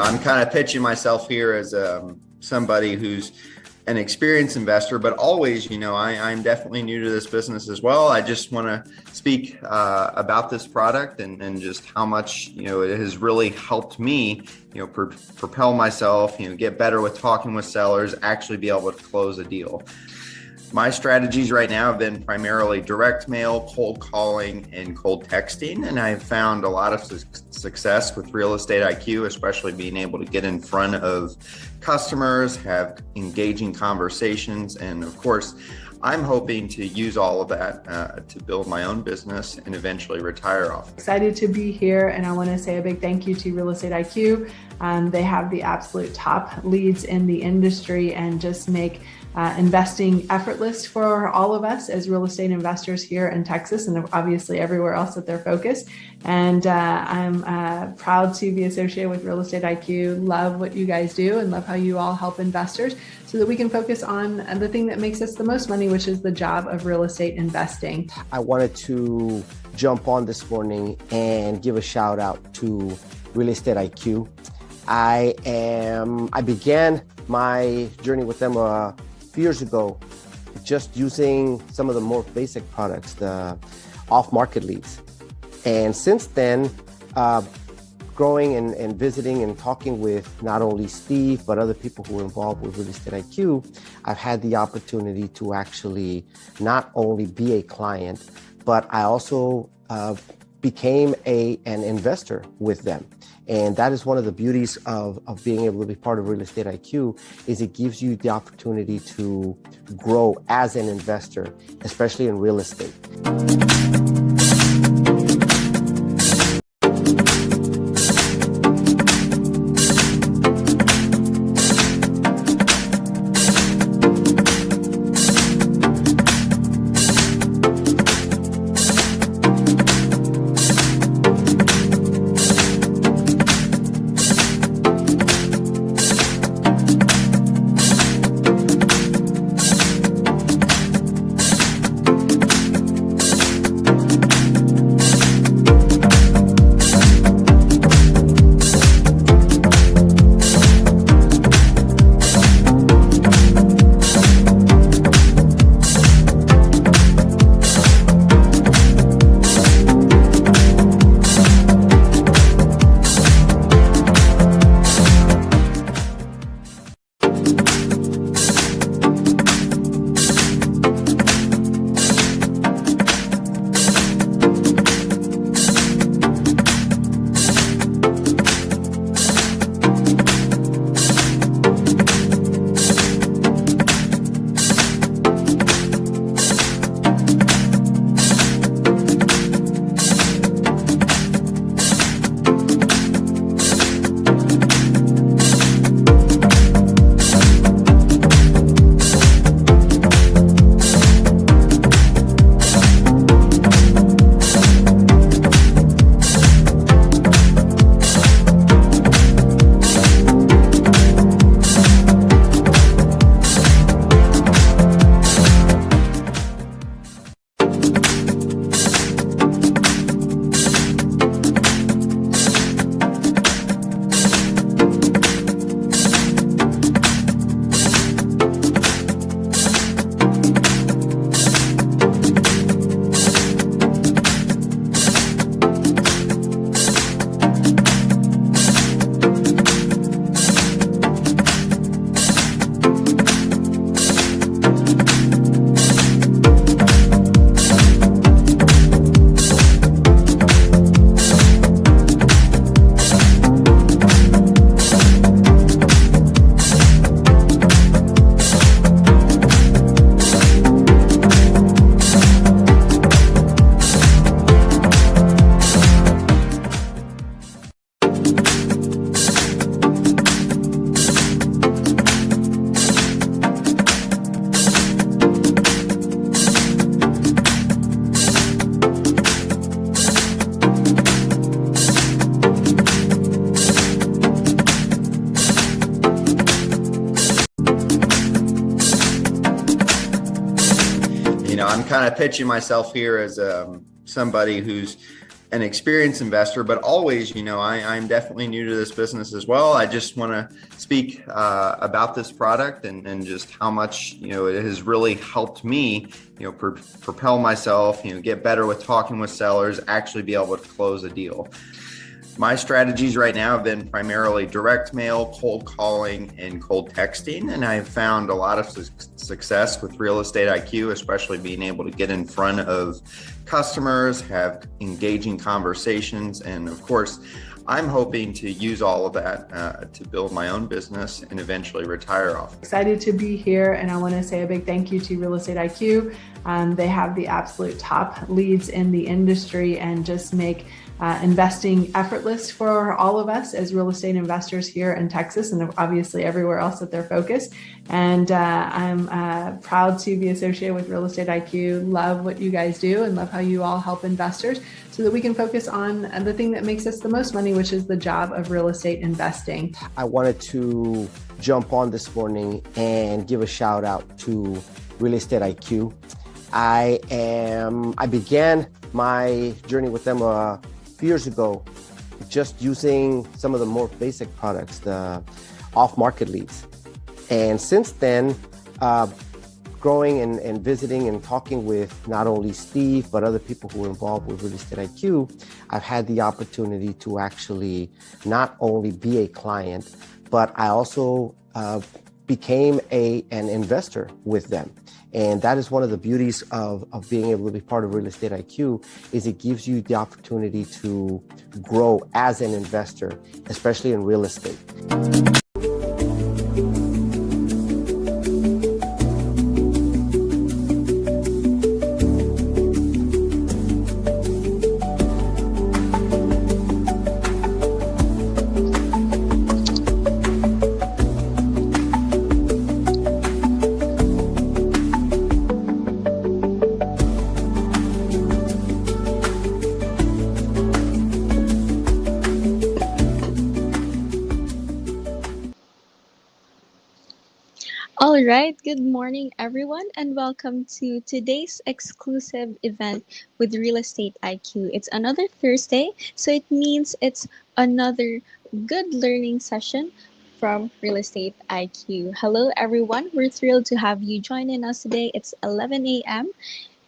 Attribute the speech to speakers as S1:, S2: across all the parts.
S1: I'm kind of pitching myself here as somebody who's an experienced investor, but always, I'm definitely new to this business as well. I just want to speak about this product and just how much, it has really helped me, propel myself, get better with talking with sellers, actually be able to close a deal. My strategies right now have been primarily direct mail, cold calling, and cold texting. And I've found a lot of success with Real Estate IQ, especially being able to get in front of customers, have engaging conversations. And of course, I'm hoping to use all of that to build my own business and eventually retire off.
S2: Excited to be here, and I want to say a big thank you to Real Estate IQ. They have the absolute top leads in the industry and just make investing effortless for all of us as real estate investors here in Texas and obviously everywhere else that they're focused. And I'm proud to be associated with Real Estate IQ. Love what you guys do and love how you all help investors so that we can focus on the thing that makes us the most money, which is the job of real estate investing.
S3: I wanted to jump on this morning and give a shout out to Real Estate IQ. I began my journey with them a few years ago, just using some of the more basic products, the off-market leads. And since then, growing and visiting and talking with not only Steve, but other people who are involved with Real Estate IQ, I've had the opportunity to actually not only be a client, but I also became an investor with them. And that is one of the beauties of being able to be part of Real Estate IQ, is it gives you the opportunity to grow as an investor, especially in real estate.
S1: I'm kind of pitching myself here as somebody who's an experienced investor, but always, I'm definitely new to this business as well. I just want to speak about this product and just how much, it has really helped me, propel myself, get better with talking with sellers, actually be able to close a deal. My strategies right now have been primarily direct mail, cold calling, and cold texting. And I've found a lot of success with Real Estate IQ, especially being able to get in front of customers, have engaging conversations. And of course, I'm hoping to use all of that to build my own business and eventually retire off.
S2: Excited to be here, and I want to say a big thank you to Real Estate IQ. They have the absolute top leads in the industry and just make investing effortless for all of us as real estate investors here in Texas and obviously everywhere else that they're focused. And I'm proud to be associated with Real Estate IQ. Love what you guys do and love how you all help investors so that we can focus on the thing that makes us the most money, which is the job of real estate investing.
S3: I wanted to jump on this morning and give a shout out to Real Estate IQ. I began my journey with them few years ago, just using some of the more basic products, the off-market leads. And since then, growing and visiting and talking with not only Steve, but other people who are involved with Real Estate IQ, I've had the opportunity to actually not only be a client, but I also became an investor with them. And that is one of the beauties of being able to be part of Real Estate IQ, is it gives you the opportunity to grow as an investor, especially in real estate.
S4: All right, good morning, everyone, and welcome to today's exclusive event with Real Estate IQ. It's another Thursday, so it means it's another good learning session from Real Estate IQ. Hello, everyone. We're thrilled to have you joining us today. It's 11 a.m.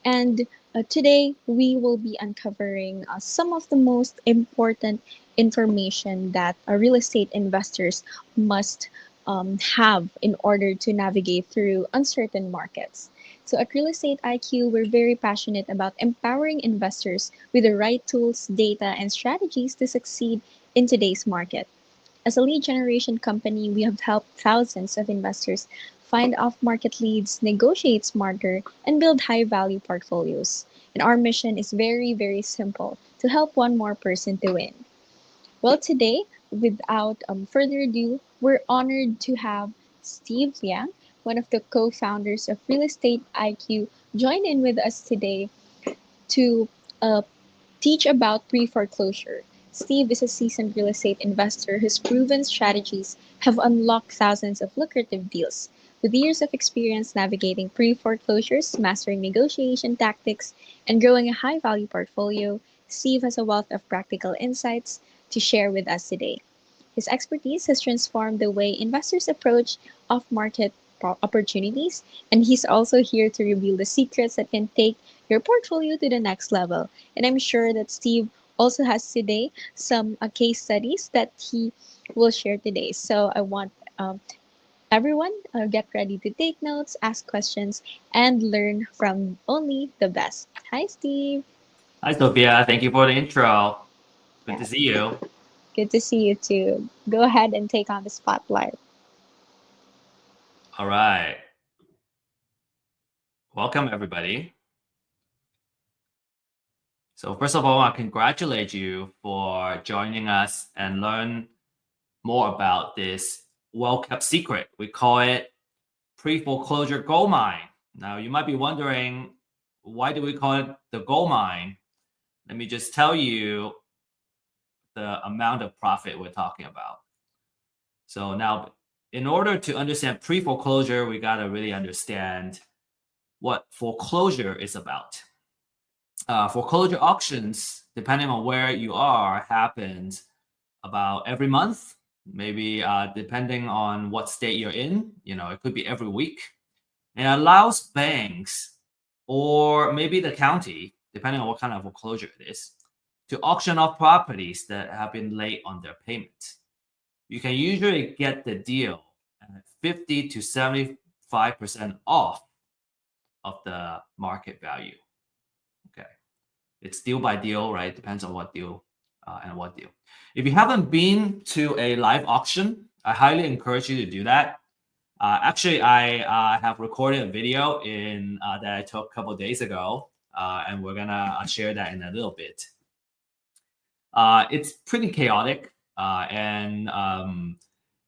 S4: And today we will be uncovering some of the most important information that real estate investors must have in order to navigate through uncertain markets. So at Real Estate IQ, we're very passionate about empowering investors with the right tools, data, and strategies to succeed in today's market. As a lead generation company, we have helped thousands of investors find off-market leads, negotiate smarter, and build high-value portfolios. And our mission is very, very simple: to help one more person to win. Well, today, without further ado, we're honored to have Steve Liang, one of the co-founders of Real Estate IQ, join in with us today to teach about pre-foreclosure. Steve is a seasoned real estate investor whose proven strategies have unlocked thousands of lucrative deals. With years of experience navigating pre-foreclosures, mastering negotiation tactics, and growing a high-value portfolio, Steve has a wealth of practical insights to share with us today. His expertise has transformed the way investors approach off-market opportunities, and he's also here to reveal the secrets that can take your portfolio to the next level. And I'm sure that Steve also has today some case studies that he will share today. So I want everyone get ready to take notes, ask questions, and learn from only the best. Hi, Steve.
S5: Hi, Sophia. Thank you for the intro. Good to
S4: Yeah.
S5: see you.
S4: Good to see you too. Go ahead and take on the spotlight.
S5: All right. Welcome, everybody. So first of all, I congratulate you for joining us and learn more about this well-kept secret. We call it Preforeclosure Goldmine. Now, you might be wondering, why do we call it the gold mine? Let me just tell you the amount of profit we're talking about. So now, in order to understand pre-foreclosure, we got to really understand what foreclosure is about. foreclosure auctions, depending on where you are, happens about every month, maybe depending on what state you're in. It could be every week. And it allows banks or maybe the county, depending on what kind of foreclosure it is, to auction off properties that have been late on their payment. You can usually get the deal at 50 to 75% off of the market value. Okay. It's deal by deal, right? Depends on what deal and what deal. If you haven't been to a live auction, I highly encourage you to do that. Actually, I have recorded a video that I took a couple of days ago, and we're gonna share that in a little bit. It's pretty chaotic, and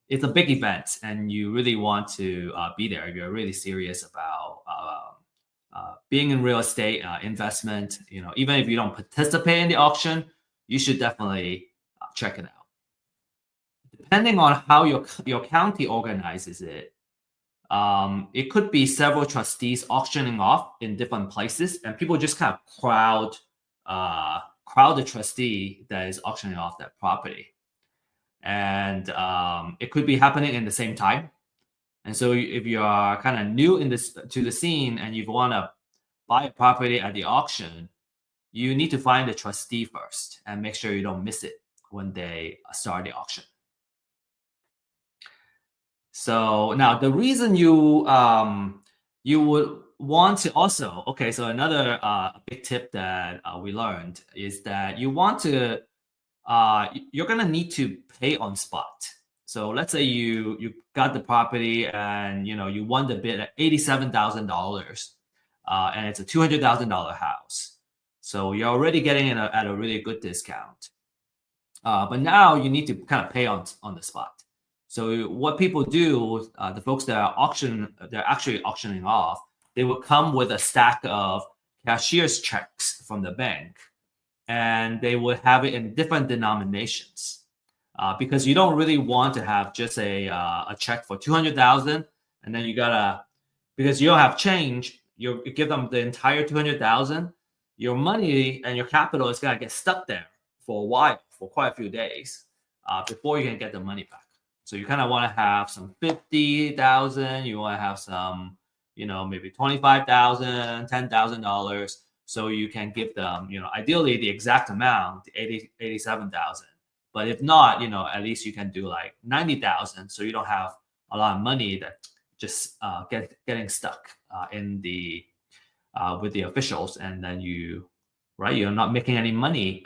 S5: it's a big event, and you really want to be there if you're really serious about being in real estate investment. Even if you don't participate in the auction, you should definitely check it out. Depending on how your county organizes it, it could be several trustees auctioning off in different places, and people just kind of crowd the trustee that is auctioning off that property. And it could be happening in the same time. And so if you are kind of new to the scene and you want to buy a property at the auction, you need to find the trustee first and make sure you don't miss it when they start the auction. So now the reason you would want to also, okay, so another big tip that we learned is that you want to, you're going to need to pay on spot. So let's say you got the property and you won the bid at $87,000, and it's a $200,000 house. So you're already getting it at a really good discount. But now you need to kind of pay on the spot. So what people do, the folks that are they're actually auctioning off, they will come with a stack of cashier's checks from the bank, and they will have it in different denominations, because you don't really want to have just a check for $200,000, and then because you don't have change, you give them the entire $200,000. Your money and your capital is gonna get stuck there for a while, for quite a few days, before you can get the money back. So you kind of want to have some 50,000. You want to have some, maybe 25,000, $10,000, so you can give them, ideally the exact amount, 87,000. But if not, at least you can do like 90,000, so you don't have a lot of money that just getting stuck in the with the officials, and then you're not making any money,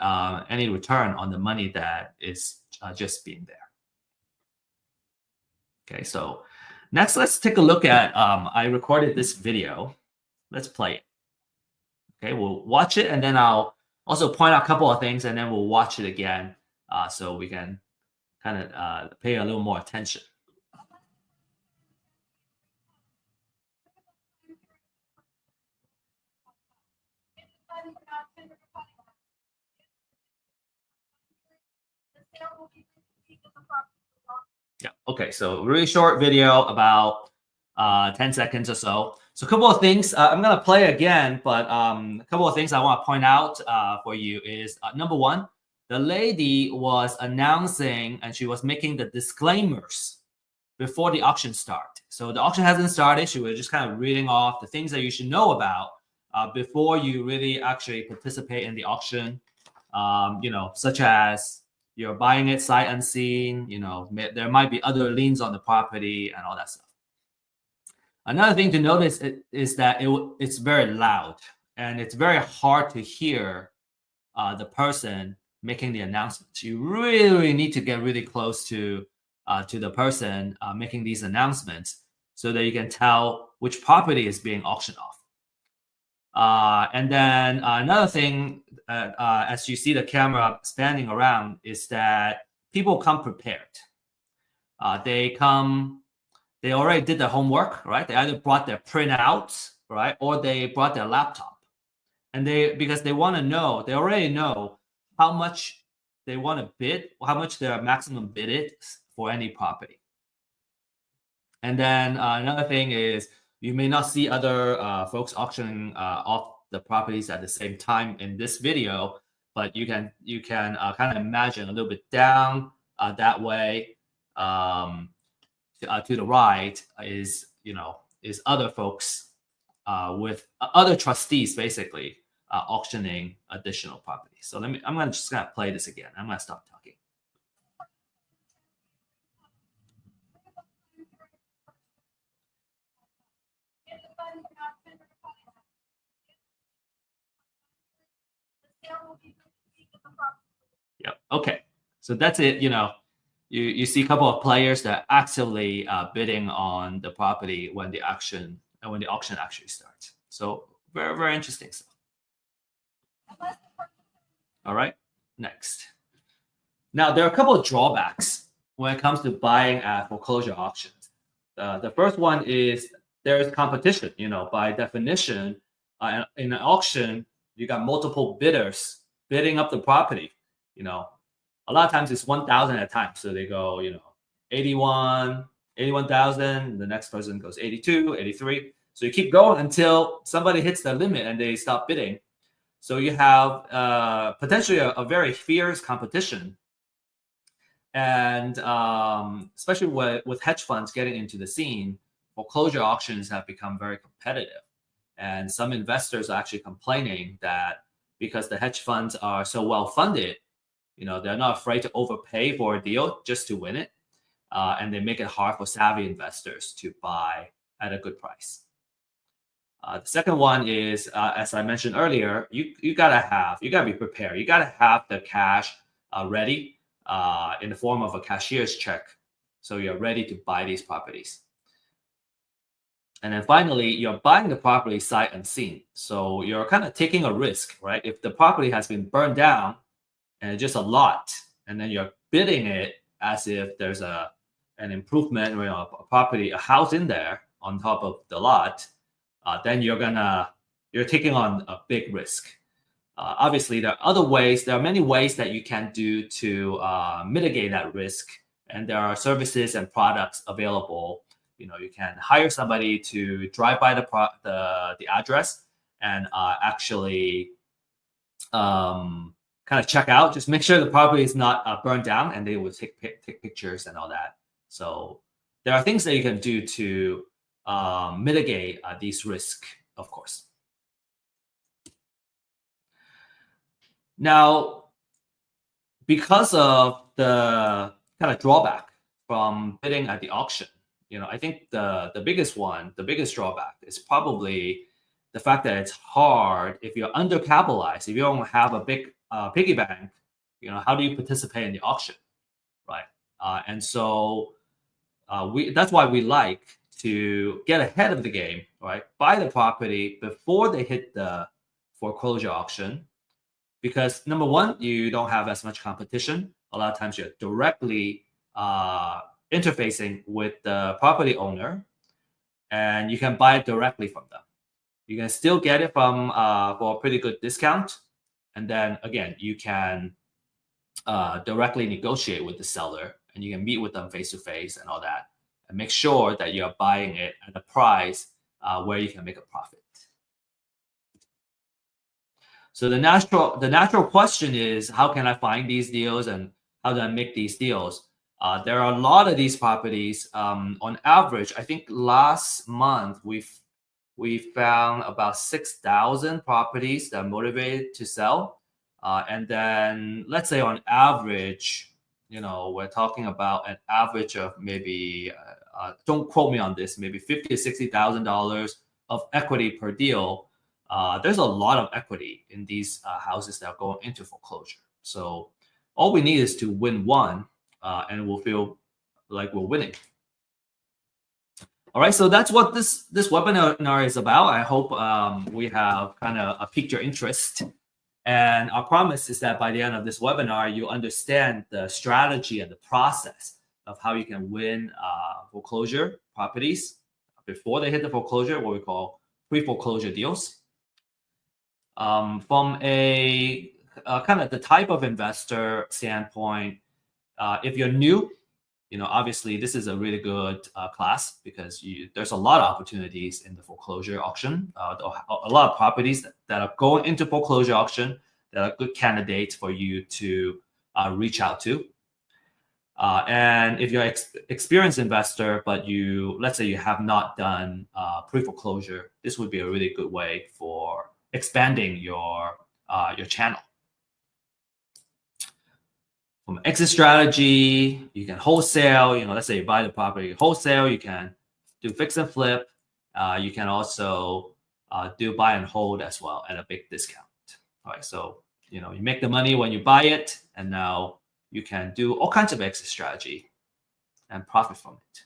S5: any return on the money that is just being there. Okay, so next, let's take a look at, I recorded this video. Let's play it. Okay, we'll watch it, and then I'll also point out a couple of things, and then we'll watch it again, so we can kind of pay a little more attention. Yeah, okay, so really short video, about 10 seconds or so. So a couple of things, I'm gonna play again, but a couple of things I wanna point out for you is, number one, the lady was announcing and she was making the disclaimers before the auction start. So the auction hasn't started, she was just kind of reading off the things that you should know about before you really actually participate in the auction, such as you're buying it sight unseen, there might be other liens on the property and all that stuff. Another thing to notice is that it's very loud, and it's very hard to hear the person making the announcements. You really need to get really close to the person making these announcements so that you can tell which property is being auctioned off. And then another thing, as you see the camera spanning around, is that people come prepared. They already did their homework, right? They either brought their printouts, right, or they brought their laptop, and because they want to know, they already know how much they want to bid, how much their maximum bid is for any property. And then another thing is, you may not see other folks auctioning off the properties at the same time in this video, but you can kind of imagine a little bit down that way to the right is other folks with other trustees basically auctioning additional properties. So I'm gonna play this again. I'm gonna stop talking. Yep. Okay. So that's it. You see a couple of players that are actively bidding on the property when the auction actually starts. So very, very interesting stuff. All right. Next. Now there are a couple of drawbacks when it comes to buying at foreclosure auctions. The first one is there is competition. By definition, in an auction, you got multiple bidders bidding up the property. A lot of times it's 1,000 at a time. So they go, 81,000. The next person goes 82, 83. So you keep going until somebody hits the limit and they stop bidding. So you have potentially a very fierce competition. And especially with hedge funds getting into the scene, foreclosure auctions have become very competitive. And some investors are actually complaining that because the hedge funds are so well funded, they're not afraid to overpay for a deal just to win it. And they make it hard for savvy investors to buy at a good price. The second one is, as I mentioned earlier, you gotta be prepared. You gotta have the cash ready in the form of a cashier's check, so you're ready to buy these properties. And then finally, you're buying the property sight unseen, so you're kind of taking a risk, right? If the property has been burned down and it's just a lot, and then you're bidding it as if there's an improvement, a property, a house in there on top of the lot, then you're taking on a big risk. Obviously, there are many ways that you can do to mitigate that risk, and there are services and products available. You can hire somebody to drive by the address and actually kind of check out, just make sure the property is not burned down, and they will take pictures and all that. So there are things that you can do to mitigate these risks, of course. Now, because of the kind of drawback from bidding at the auction, I think the biggest drawback is probably the fact that it's hard if you're undercapitalized, if you don't have a big piggy bank. How do you participate in the auction, right? And so that's why we like to get ahead of the game, right? Buy the property before they hit the foreclosure auction, because number one, you don't have as much competition. A lot of times you're directly interfacing with the property owner, and you can buy it directly from them. You can still get it from for a pretty good discount, and then again, you can directly negotiate with the seller, and you can meet with them face to face and all that, and make sure that you're buying it at a price where you can make a profit. So the natural question is, how can I find these deals, and how do I make these deals? There are a lot of these properties. On average, I think last month we found about 6,000 properties that are motivated to sell. And then let's say on average, we're talking about an average of maybe, don't quote me on this, maybe $50,000 to $60,000 of equity per deal. There's a lot of equity in these houses that are going into foreclosure. So all we need is to win one, and we'll feel like we're winning. All right, so that's what this webinar is about. I hope we have kind of piqued your interest. And our promise is that by the end of this webinar, you understand the strategy and the process of how you can win foreclosure properties before they hit the foreclosure, what we call pre-foreclosure deals. From a kind of the type of investor standpoint, if you're new obviously this is a really good class because there's a lot of opportunities in the foreclosure auction. A lot of properties that are going into foreclosure auction that are good candidates for you to reach out to. And if you're an experienced investor, but let's say you have not done pre-foreclosure, this would be a really good way for expanding your channel. From exit strategy, you can wholesale. Let's say you buy the property wholesale. You can do fix and flip. You can also do buy and hold as well at a big discount. All right, so you make the money when you buy it, and now you can do all kinds of exit strategy and profit from it.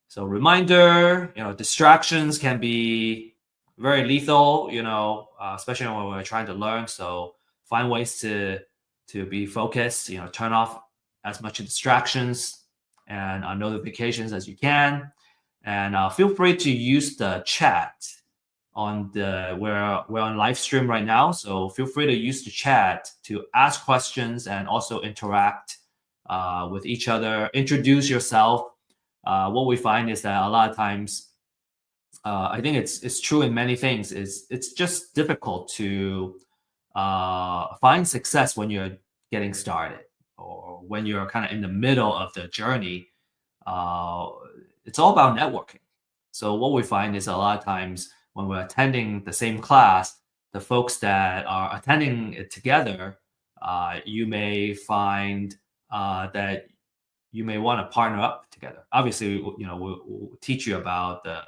S5: So reminder, distractions can be very lethal, especially when we're trying to learn. So find ways to be focused, turn off as much distractions and notifications as you can. And feel free to use the chat we're on live stream right now. So feel free to use the chat to ask questions and also interact with each other, introduce yourself. What we find is that a lot of times, I think it's true in many things, it's just difficult to find success when you're getting started or when you're kind of in the middle of the journey. It's all about networking. So what we find is a lot of times when we're attending the same class, the folks that are attending it together, you may find that you may want to partner up together. Obviously, we'll teach you about the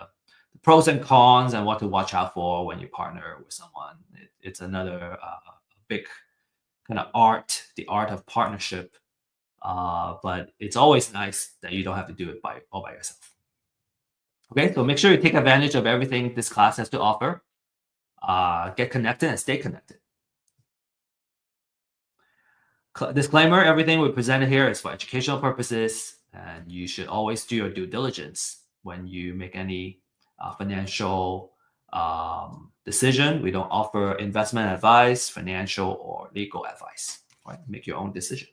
S5: pros and cons and what to watch out for when you partner with someone. It's another big kind of art, the art of partnership. But it's always nice that you don't have to do it all by yourself. Okay, so make sure you take advantage of everything this class has to offer. Get connected and stay connected. Disclaimer, everything we presented here is for educational purposes, and you should always do your due diligence when you make any financial decision. We don't offer investment advice, financial or legal advice. Right? Make your own decision.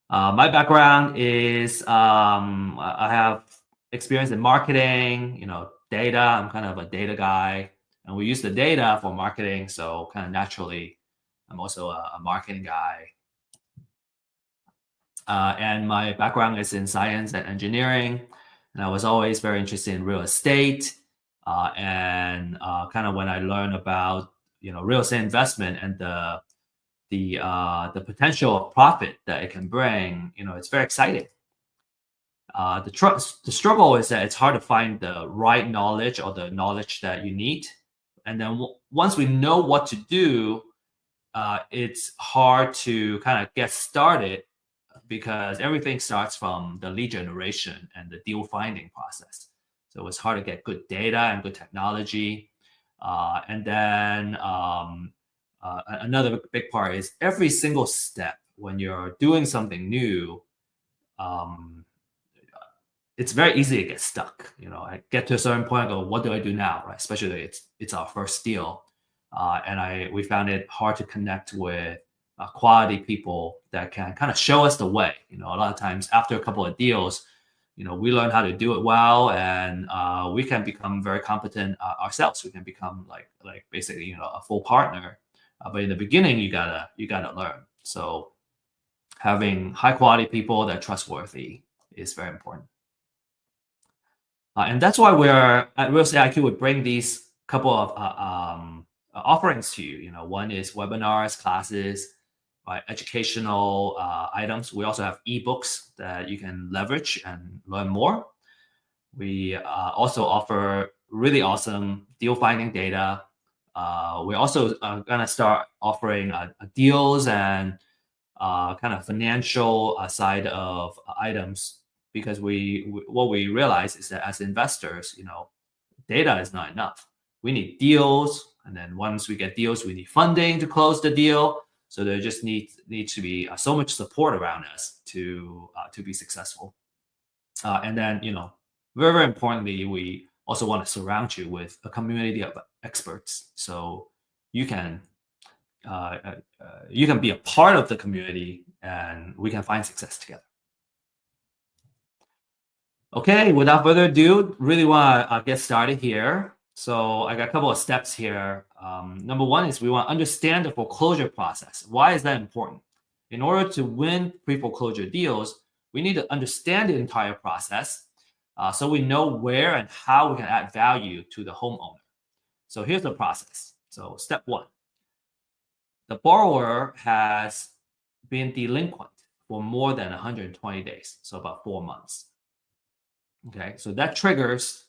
S5: My background is I have experience in marketing, data. I'm kind of a data guy, and we use the data for marketing. So kind of naturally, I'm also a marketing guy. And my background is in science and engineering, and I was always very interested in real estate. And kind of when I learned about real estate investment and the potential of profit that it can bring, it's very exciting. The struggle is that it's hard to find the right knowledge or the knowledge that you need. And then once we know what to do, it's hard to kind of get started because everything starts from the lead generation and the deal finding process. So it's hard to get good data and good technology. And then another big part is every single step when you're doing something new, it's very easy to get stuck. I get to a certain point, I go, what do I do now? Right? Especially it's our first deal. And we found it hard to connect with quality people that can kind of show us the way. A lot of times after a couple of deals, we learn how to do it well, and we can become very competent ourselves. We can become like basically a full partner. But in the beginning, you gotta learn. So having high quality people that are trustworthy is very important. And that's why we're at Real Estate IQ would bring these couple of offerings to you. One is webinars, classes, educational items. We also have ebooks that you can leverage and learn more. We also offer really awesome deal finding data. We're also going to start offering deals and kind of financial side of items, because what we realize is that as investors, data is not enough. We need deals, and then once we get deals, we need funding to close the deal. So there just needs to be so much support around us to be successful. And then very, very importantly, we also want to surround you with a community of experts, so you can you can be a part of the community, and we can find success together. Okay, without further ado, really want to get started here. So I got a couple of steps here. Number one is we want to understand the foreclosure process. Why is that important? In order to win pre-foreclosure deals, we need to understand the entire process so we know where and how we can add value to the homeowner. So here's the process. So step one, the borrower has been delinquent for more than 120 days, so about 4 months. Okay, so that triggers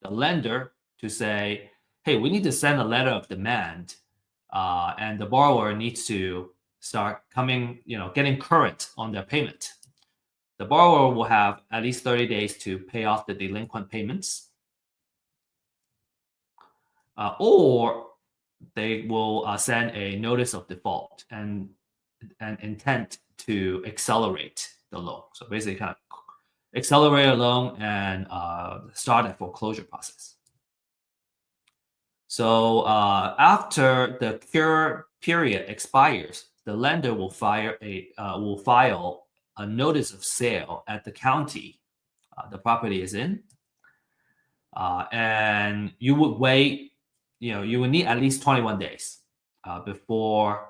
S5: the lender to say, hey, we need to send a letter of demand, and the borrower needs to start getting current on their payment. The borrower will have at least 30 days to pay off the delinquent payments, or they will send a notice of default and an intent to accelerate the loan. So basically kind of accelerate a loan and start a foreclosure process. So after the cure period expires, the lender will file a notice of sale at the county the property is in, and you would wait. You would need at least 21 days before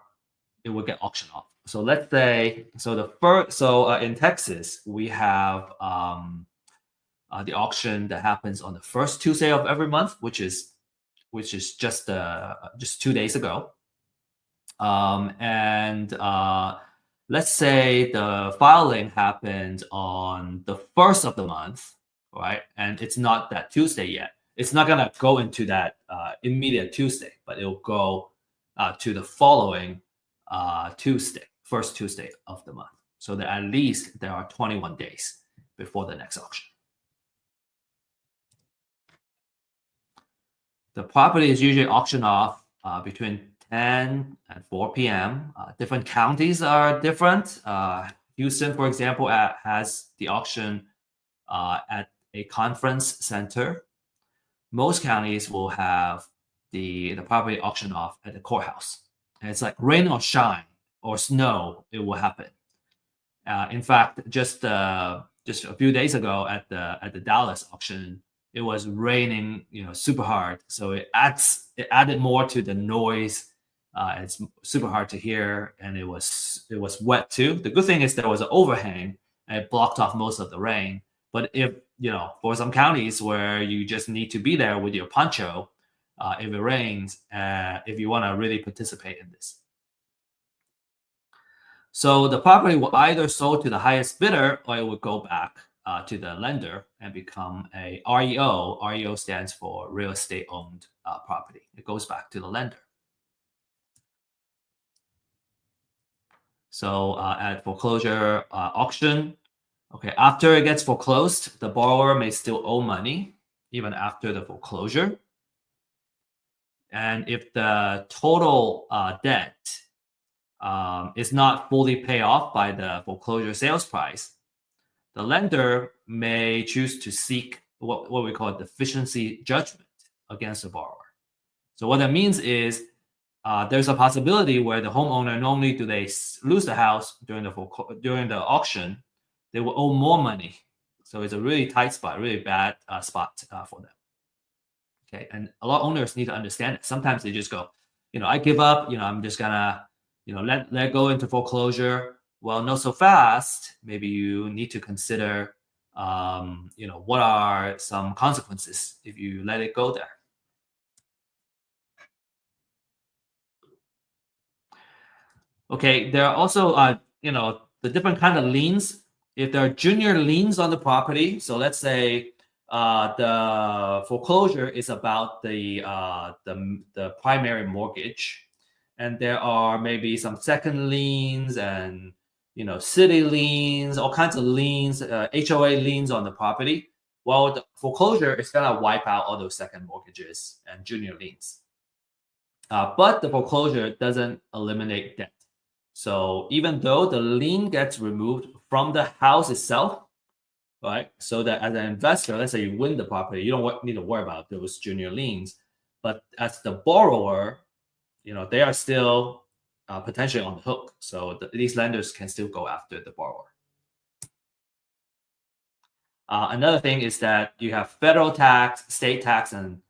S5: it would get auctioned off. So let's say, in Texas, we have the auction that happens on the first Tuesday of every month, which is just 2 days ago. And let's say the filing happened on the first of the month, right? And it's not that Tuesday yet. It's not gonna go into that immediate Tuesday, but it'll go to the following Tuesday, first Tuesday of the month. So that at least there are 21 days before the next auction. The property is usually auctioned off between 10 and 4 p.m. Different counties are different. Houston, for example, has the auction at a conference center. Most counties will have the property auctioned off at the courthouse. And it's like rain or shine or snow, it will happen. In fact, just a few days ago at the Dallas auction, it was raining, super hard. So it added more to the noise. It's super hard to hear, and it was wet too. The good thing is there was an overhang and it blocked off most of the rain. But if for some counties where you just need to be there with your poncho, if it rains, if you want to really participate in this. So the property will either sold to the highest bidder, or it would go back to the lender and become a REO. REO stands for real estate owned property. It goes back to the lender. So at foreclosure auction, okay, after it gets foreclosed, the borrower may still owe money even after the foreclosure. And if the total debt is not fully paid off by the foreclosure sales price, the lender may choose to seek what we call a deficiency judgment against the borrower. So what that means is there's a possibility where the homeowner, normally do they lose the house during the auction, they will owe more money. So it's a really tight spot, really bad spot for them. Okay, and a lot of owners need to understand it. Sometimes they just go, I give up. I'm just gonna, let go into foreclosure. Well, not so fast. Maybe you need to consider, what are some consequences if you let it go there. Okay, there are also, the different kind of liens. If there are junior liens on the property, so let's say the foreclosure is about the primary mortgage, and there are maybe some second liens and city liens, all kinds of liens, HOA liens on the property. Well, the foreclosure is gonna wipe out all those second mortgages and junior liens. But the foreclosure doesn't eliminate debt. So even though the lien gets removed from the house itself, right? So that as an investor, let's say you win the property, you don't need to worry about those junior liens. But as the borrower, they are still potentially on the hook. So these lenders can still go after the borrower. Another thing is that you have federal tax, state tax, and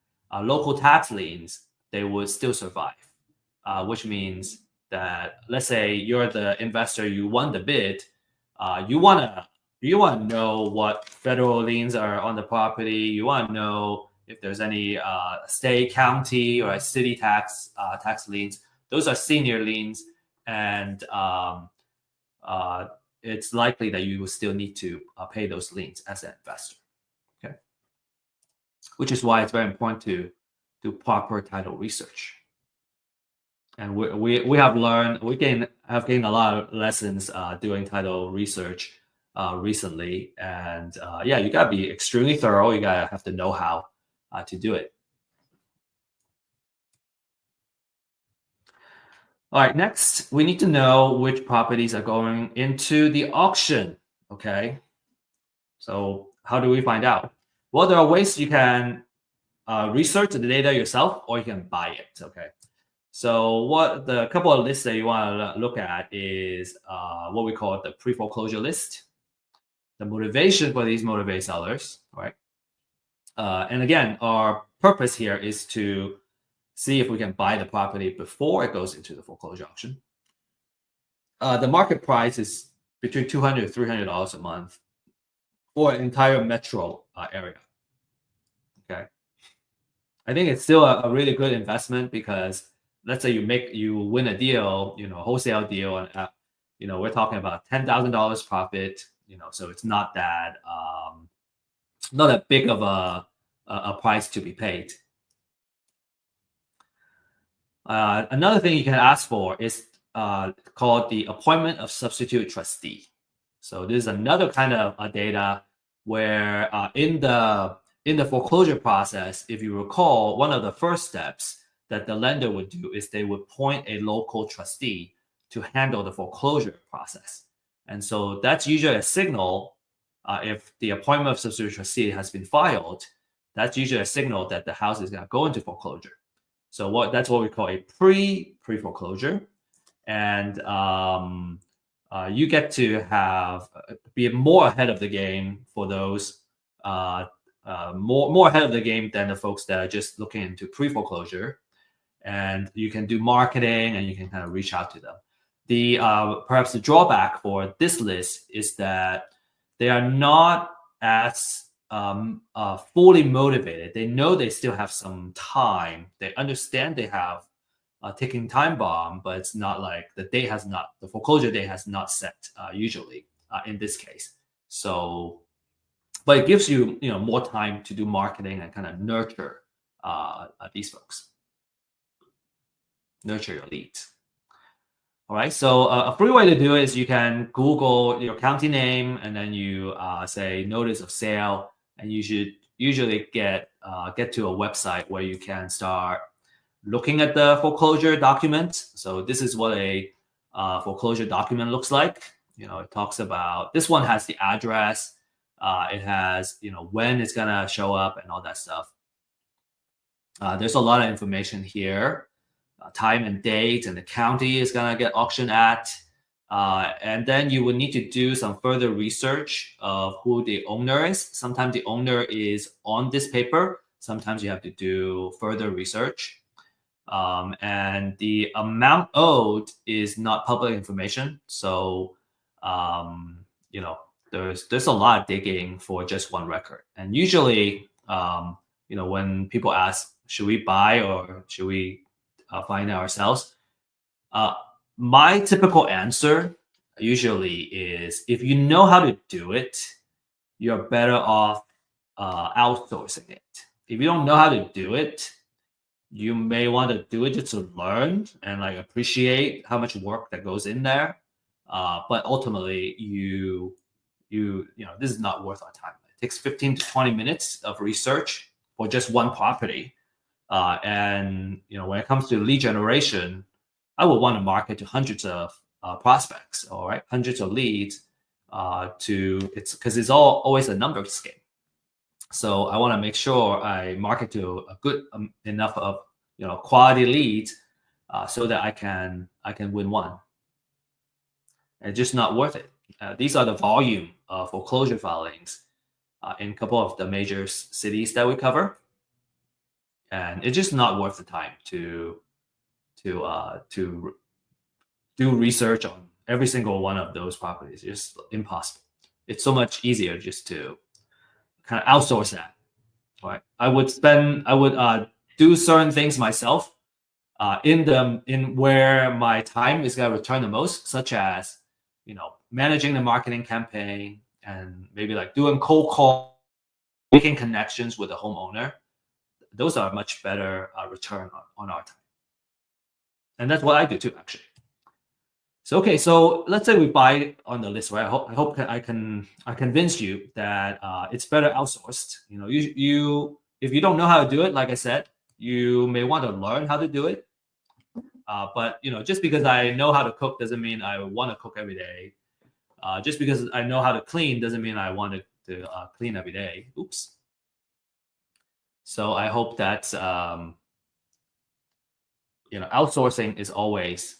S5: local tax liens. They would still survive, which means that, let's say you're the investor, you won the bid, you want to know what federal liens are on the property. You want to know if there's any state, county, or city tax liens. Those are senior liens, and it's likely that you will still need to pay those liens as an investor. Okay, which is why it's very important to do proper title research. And we have learned, have gained a lot of lessons doing title research recently. And yeah, you gotta be extremely thorough. You gotta have the know-how to do it. All right, next, we need to know which properties are going into the auction, okay? So how do we find out? Well, there are ways you can research the data yourself, or you can buy it, okay? So what the couple of lists that you want to look at is what we call the pre-foreclosure list, the motivation for these motivated sellers, right? And again, our purpose here is to see if we can buy the property before it goes into the foreclosure auction. The market price is between $200 to $300 a month for an entire metro area. Okay, I think it's still a really good investment, because let's say you win a deal, a wholesale deal, and we're talking about $10,000 profit. So it's not that big of a price to be paid. Another thing you can ask for is called the appointment of substitute trustee. So this is another kind of data where in the foreclosure process, if you recall, one of the first steps that the lender would do is they would appoint a local trustee to handle the foreclosure process. And so that's usually a signal, if the appointment of substitute trustee has been filed, that's usually a signal that the house is going to go into foreclosure. So that's what we call a pre-foreclosure. And you get to be more ahead of the game for those, more ahead of the game than the folks that are just looking into pre-foreclosure. And you can do marketing, and you can kind of reach out to them. Perhaps the drawback for this list is that they are not as fully motivated. They know they still have some time. They understand they have a ticking time bomb, but it's not like the foreclosure date has not set usually in this case. So, but it gives you more time to do marketing and kind of nurture these folks, nurture your leads. All right, so a free way to do it is you can Google your county name, and then you say notice of sale, and you should usually get to a website where you can start looking at the foreclosure document. So this is what a foreclosure document looks like. It talks about, this one has the address, it has when it's gonna show up and all that stuff. There's a lot of information here. Time and date, and the county is going to get auctioned at. And then you would need to do some further research of who the owner is. Sometimes the owner is on this paper. Sometimes you have to do further research. And the amount owed is not public information. So, there's a lot of digging for just one record. And usually, when people ask, should we buy or should we find it ourselves? My typical answer usually is, if you know how to do it, you're better off outsourcing it. If you don't know how to do it, you may want to do it just to learn and appreciate how much work that goes in there. But ultimately, this is not worth our time. It takes 15 to 20 minutes of research for just one property. And when it comes to lead generation, I would want to market to hundreds of prospects, all right, hundreds of leads, because it's always a numbers game. So I want to make sure I market to a good enough of quality leads so that I can win one. It's just not worth it. These are the volume of foreclosure filings in a couple of the major cities that we cover, and it's just not worth the time to do research on every single one of those properties. It's just impossible. It's so much easier just to kind of outsource that. Right? I would do certain things myself in where my time is going to return the most, such as managing the marketing campaign and maybe like doing cold call, making connections with the homeowner. Those are much better return on our time, and that's what I do too, actually. So okay, so let's say we buy on the list, right? I hope I can convince you that it's better outsourced. You if you don't know how to do it, like I said, you may want to learn how to do it. But just because I know how to cook doesn't mean I want to cook every day. Just because I know how to clean doesn't mean I want to clean every day. Oops. So I hope that outsourcing is always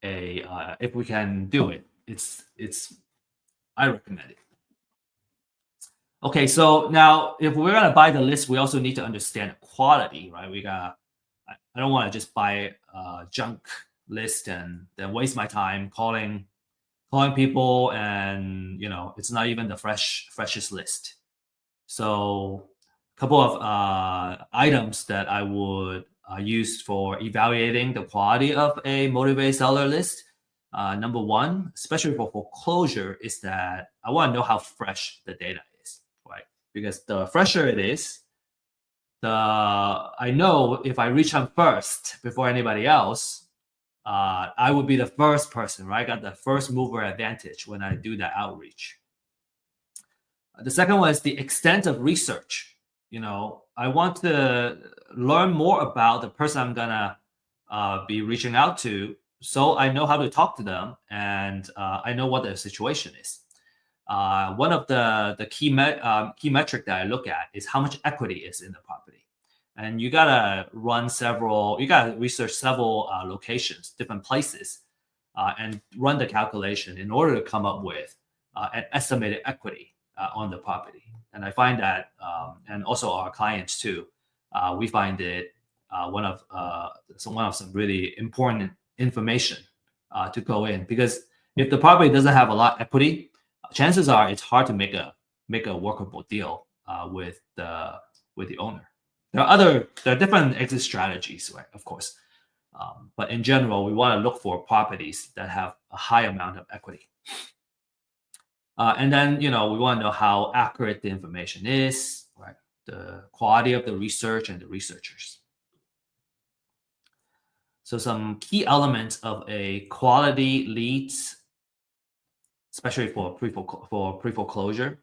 S5: if we can do it, it's I recommend it. Okay, so now if we're gonna buy the list, we also need to understand the quality, right? I don't want to just buy a junk list and then waste my time calling people, and it's not even the freshest list. So a couple of items that I would use for evaluating the quality of a motivated seller list. Number one, especially for foreclosure, is that I want to know how fresh the data is, right? Because the fresher it is, I know if I reach them first before anybody else, I would be the first person, right? I got the first mover advantage when I do that outreach. The second one is the extent of research. I want to learn more about the person I'm gonna be reaching out to, so I know how to talk to them, and I know what their situation is. One of the key metric that I look at is how much equity is in the property, and you gotta research several locations, different places, and run the calculation in order to come up with an estimated equity on the property. And I find that, and also our clients too, we find it one of some really important information to go in, because if the property doesn't have a lot of equity, chances are it's hard to make a workable deal with the owner. There are different exit strategies, right? Of course, but in general, we want to look for properties that have a high amount of equity. And then, we want to know how accurate the information is, right? The quality of the research and the researchers. So some key elements of a quality leads, especially for pre-foreclosure.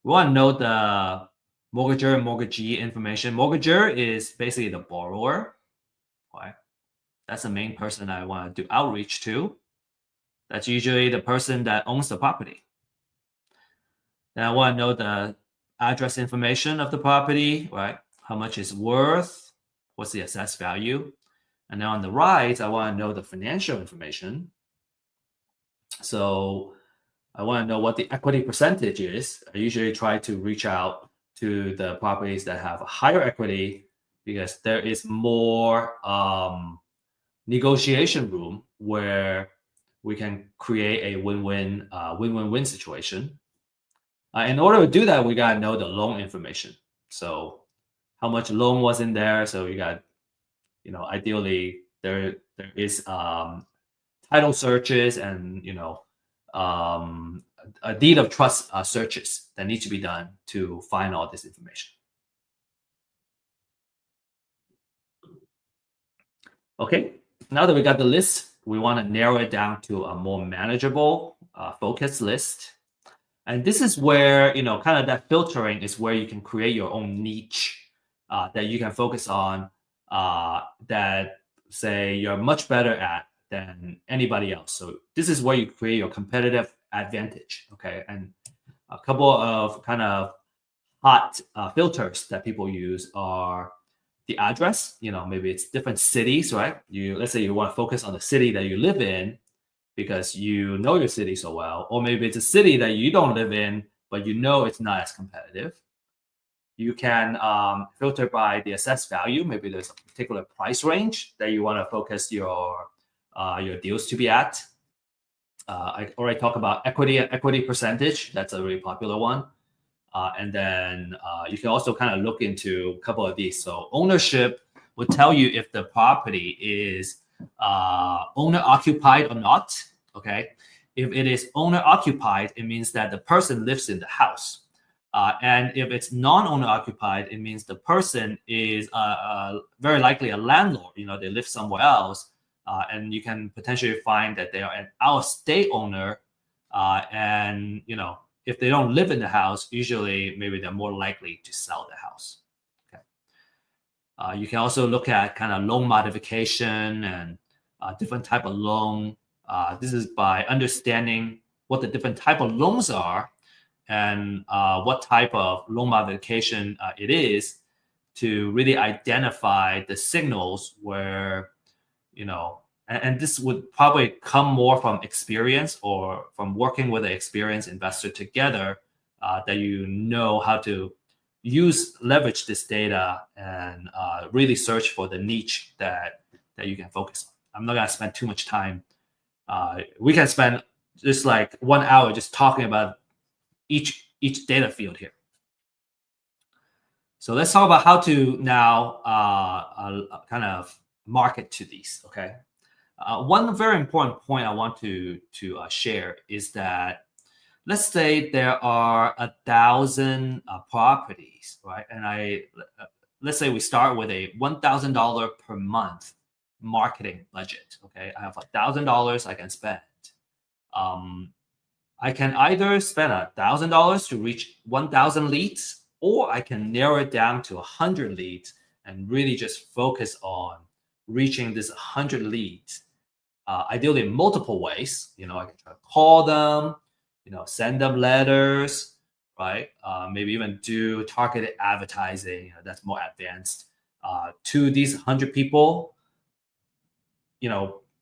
S5: We want to know the mortgager and mortgagee information. Mortgager is basically the borrower, right? That's the main person I want to do outreach to. That's usually the person that owns the property. Then I want to know the address information of the property, right? How much it's worth, what's the assessed value. And then on the right, I want to know the financial information. So I want to know what the equity percentage is. I usually try to reach out to the properties that have a higher equity, because there is more negotiation room where we can create a win-win situation. In order to do that, we got to know the loan information. So how much loan was in there. So you got, ideally there is title searches and, a deed of trust searches that need to be done to find all this information. Okay, now that we got the list, we want to narrow it down to a more manageable, focused list. And this is where, kind of that filtering is where you can create your own niche that you can focus on, that, say, you're much better at than anybody else. So this is where you create your competitive advantage, okay? And a couple of kind of hot filters that people use are the address. Maybe it's different cities, right? Let's say you want to focus on the city that you live in because you know your city so well, or maybe it's a city that you don't live in, but it's not as competitive. You can filter by the assessed value. Maybe there's a particular price range that you want to focus your deals to be at. I already talked about equity percentage. That's a really popular one. And then you can also kind of look into a couple of these. So ownership would tell you if the property is owner occupied or not. Okay, if it is owner occupied, it means that the person lives in the house. And if it's non-owner occupied, it means the person is very likely a landlord. They live somewhere else, and you can potentially find that they are an out-of-state owner. And if they don't live in the house, usually maybe they're more likely to sell the house. Okay. You can also look at kind of loan modification and different type of loan. This is by understanding what the different type of loans are and what type of loan modification it is to really identify the signals where, and this would probably come more from experience or from working with an experienced investor together, that how to leverage this data and really search for the niche that you can focus on. I'm not going to spend too much time. We can spend just like 1 hour just talking about each data field here. So let's talk about how to now kind of market to these. Okay. One very important point I want to share is that let's say there are 1,000 properties, right? And let's say we start with a $1,000 per month marketing budget. Okay, I have $1,000 I can spend. I can either spend $1,000 to reach 1,000 leads, or I can narrow it down to 100 leads and really just focus on reaching this 100 leads. Ideally in multiple ways. I can try to call them, send them letters, right? Maybe even do targeted advertising. That's more advanced to these 100 people.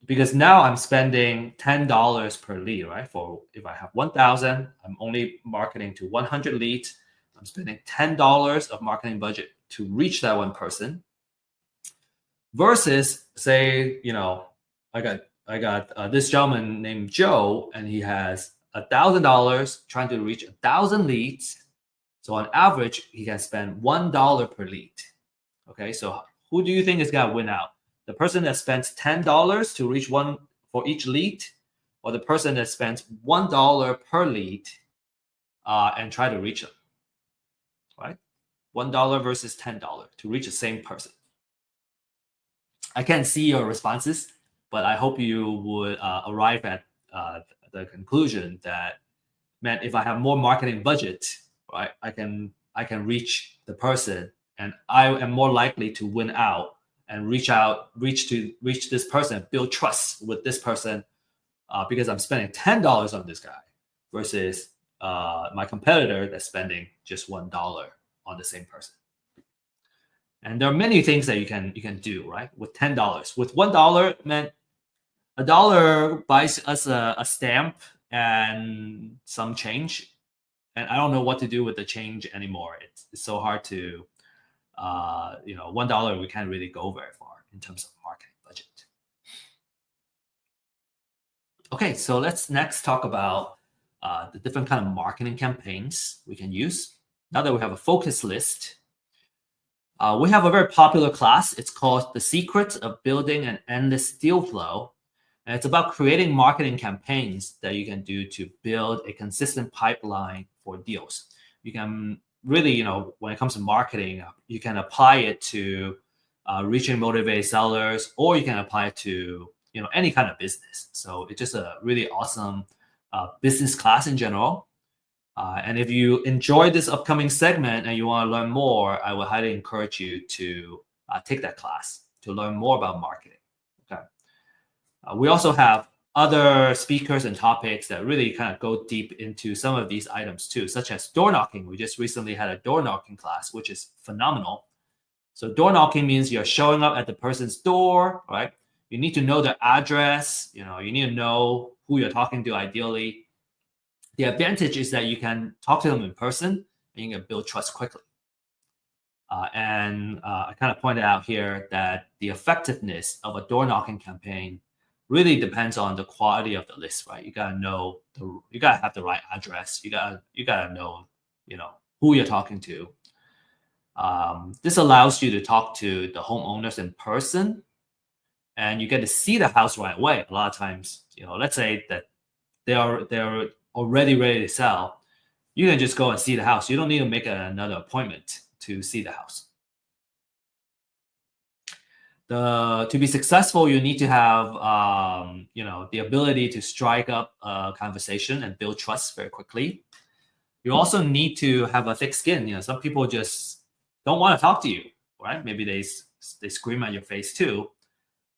S5: Because now I'm spending $10 per lead, right? If I have 1,000, I'm only marketing to 100 leads. I'm spending $10 of marketing budget to reach that one person. Versus, say, I got this gentleman named Joe, and he has $1,000 trying to reach 1,000 leads. So on average, he can spend $1 per lead. Okay, so who do you think is gonna win out? The person that spends $10 to reach one for each lead, or the person that spends $1 per lead and try to reach them, right? $1 versus $10 to reach the same person. I can't see your responses, but I hope you would arrive at the conclusion that, man, if I have more marketing budget, right, I can reach the person, and I am more likely to win out and reach this person, build trust with this person, because I'm spending $10 on this guy versus my competitor that's spending just $1 on the same person. And there are many things that you can do, right? With $10, with $1, man, $1 buys us a stamp and some change, and I don't know what to do with the change anymore. It's so hard to. $1 we can't really go very far in terms of marketing budget. Okay, so let's next talk about the different kind of marketing campaigns we can use. Now that we have a focus list, we have a very popular class. It's called The Secret of Building an Endless Deal Flow. And it's about creating marketing campaigns that you can do to build a consistent pipeline for deals. You can really, when it comes to marketing, you can apply it to reaching motivated sellers, or you can apply it to, any kind of business. So it's just a really awesome business class in general. And if you enjoy this upcoming segment and you want to learn more, I would highly encourage you to take that class to learn more about marketing. Okay. We also have other speakers and topics that really kind of go deep into some of these items too, such as door knocking. We just recently had a door knocking class, which is phenomenal. So door knocking means you're showing up at the person's door, right? You need to know their address. You need to know who you're talking to ideally. The advantage is that you can talk to them in person and you can build trust quickly. I kind of pointed out here that the effectiveness of a door knocking campaign really depends on the quality of the list, right? You gotta know you gotta have the right address. You gotta know, who you're talking to. This allows you to talk to the homeowners in person, and you get to see the house right away. A lot of times, let's say that they're already ready to sell. You can just go and see the house. You don't need to make another appointment to see the house. To be successful, you need to have the ability to strike up a conversation and build trust very quickly. You also need to have a thick skin. Some people just don't want to talk to you, right? Maybe they scream at your face too,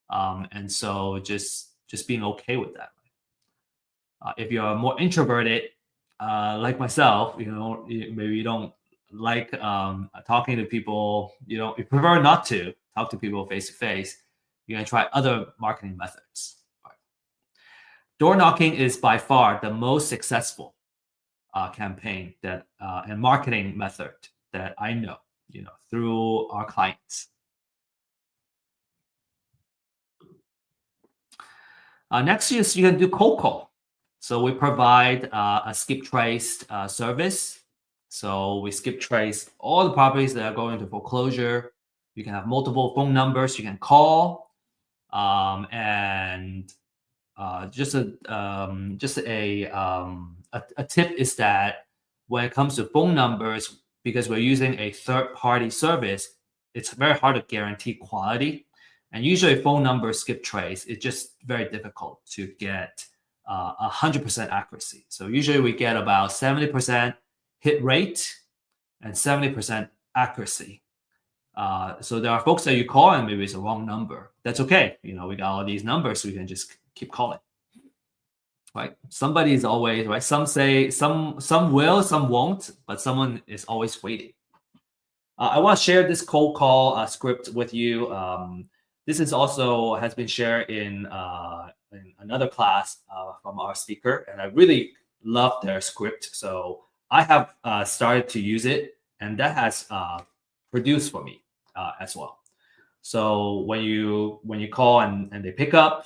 S5: and so just being okay with that. If you're more introverted, like myself, maybe you don't like talking to people. You prefer not to talk to people face to face. You're gonna try other marketing methods. Door knocking is by far the most successful campaign and marketing method that I know. Through our clients. Next is you can do cold call. So we provide a skip trace service. So we skip trace all the properties that are going into foreclosure. You can have multiple phone numbers you can call, and just a tip is that when it comes to phone numbers, because we're using a third-party service, it's very hard to guarantee quality. And usually phone number skip trace, it's just very difficult to get 100% accuracy. So usually we get about 70% hit rate and 70% accuracy. So there are folks that you call and maybe it's a wrong number. That's okay. We got all these numbers, so we can just keep calling. Right? Somebody is always right. Some say some will, some won't, but someone is always waiting. I want to share this cold call script with you. This is also has been shared in another class from our speaker, and I really love their script. So I have started to use it, and that has produced for me as well. So when you call and they pick up.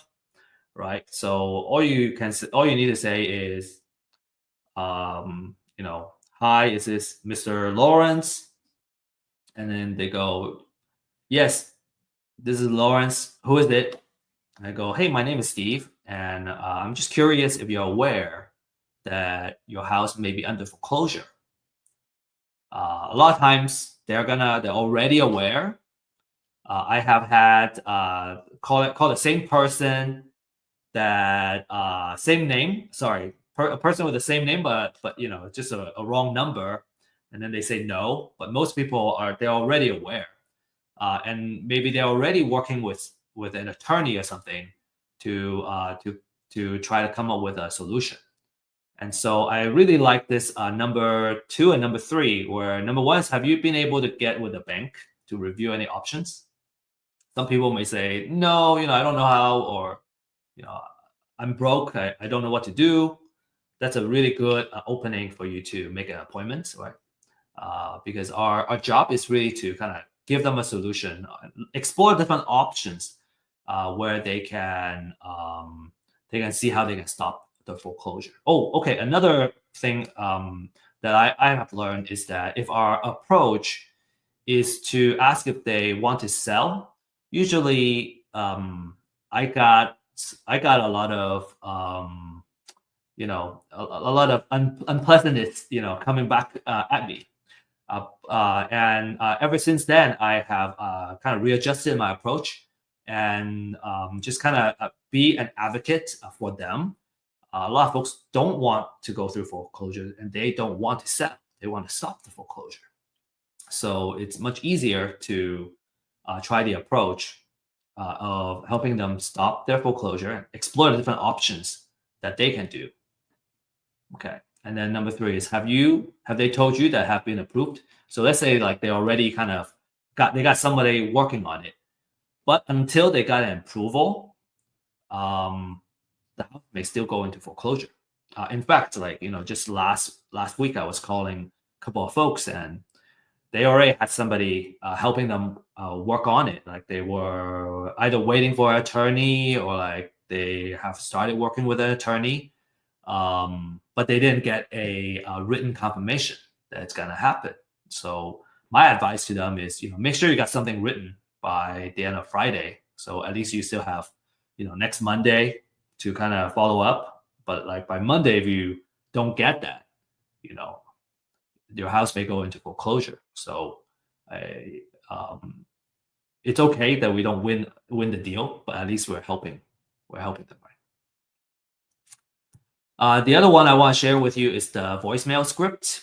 S5: Right. So all you need to say is, hi, is this Mr. Lawrence? And then they go, yes, this is Lawrence. Who is it? And I go, hey, my name is Steve, and I'm just curious if you're aware that your house may be under foreclosure. A lot of times they're already aware. I have had call the same person. That same name, a person with the same name, but just a wrong number, and then they say no. But most people they're already aware, and maybe they're already working with an attorney or something to try to come up with a solution. And so I really like this number 2 and number 3, where number 1 is, have you been able to get with a bank to review any options? Some people may say no, I don't know how, or I'm broke. I don't know what to do. That's a really good opening for you to make an appointment, right? Because our job is really to kind of give them a solution, explore different options where they can see how they can stop the foreclosure. Oh, okay. Another thing that I have learned is that if our approach is to ask if they want to sell, usually I got a lot of a lot of unpleasantness coming back at me, and ever since then I have kind of readjusted my approach and just kind of be an advocate for them. A lot of folks don't want to go through foreclosure, and they don't want to sell. They want to stop the foreclosure. So it's much easier to try the approach of helping them stop their foreclosure and explore the different options that they can do. Okay. And then number 3 is, have they told you that have been approved? So let's say like they already kind of got somebody working on it. But until they got an approval, the house may still go into foreclosure. In fact, like, just last week, I was calling a couple of folks, and they already had somebody helping them work on it. Like, they were either waiting for an attorney, or like they have started working with an attorney, but they didn't get a written confirmation that it's gonna happen. So my advice to them is, make sure you got something written by the end of Friday. So at least you still have, next Monday to kind of follow up. But like by Monday, if you don't get that, your house may go into foreclosure. So it's okay that we don't win the deal, but at least we're helping them, right? The other one I want to share with you is the voicemail script.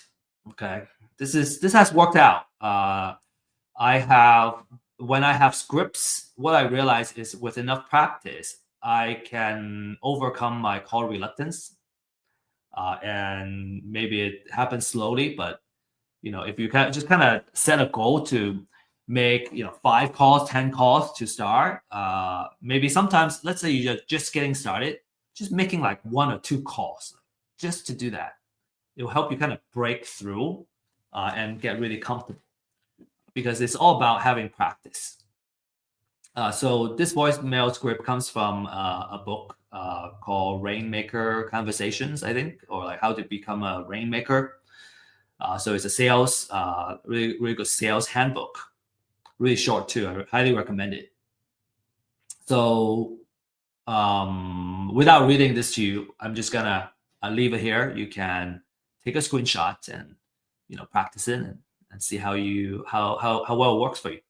S5: Okay, this has worked out. When I have scripts, what I realize is with enough practice, I can overcome my call reluctance. And maybe it happens slowly, but if you just kind of set a goal to make 5 calls, 10 calls to start, maybe sometimes, let's say you're just getting started, just making like 1 or 2 calls just to do that. It will help you kind of break through and get really comfortable, because it's all about having practice. So this voicemail script comes from a book called Rainmaker Conversations, I think, or like How to Become a Rainmaker. So it's a sales, really good sales handbook. Really short too. I highly recommend it. So without reading this to you, I'm just gonna leave it here. You can take a screenshot and practice it and see how well it works for you.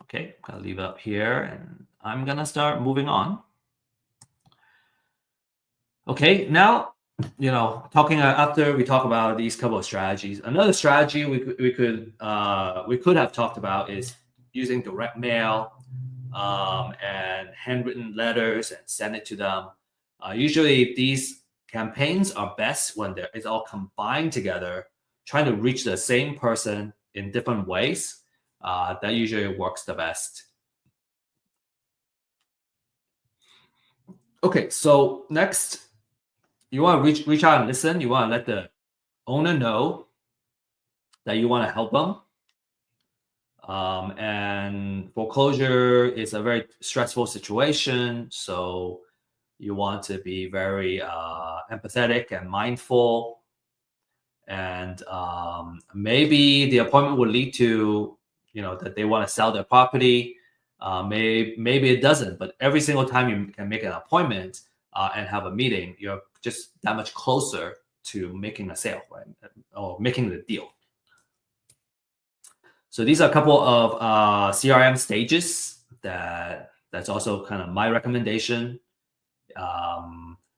S5: Okay, I'm gonna leave it up here, and I'm gonna start moving on. Okay, now talking after we talk about these couple of strategies, another strategy we could have talked about is using direct mail and handwritten letters and send it to them. Usually these campaigns are best when it's all combined together, trying to reach the same person in different ways. That usually works the best. Okay, so next, you want to reach out and listen. You want to let the owner know that you want to help them. And foreclosure is a very stressful situation, so you want to be very empathetic and mindful. And maybe the appointment will lead to that they want to sell their property. Maybe it doesn't, but every single time you can make an appointment and have a meeting, you're just that much closer to making a sale, right? Or making the deal. So these are a couple of CRM stages that's also kind of my recommendation.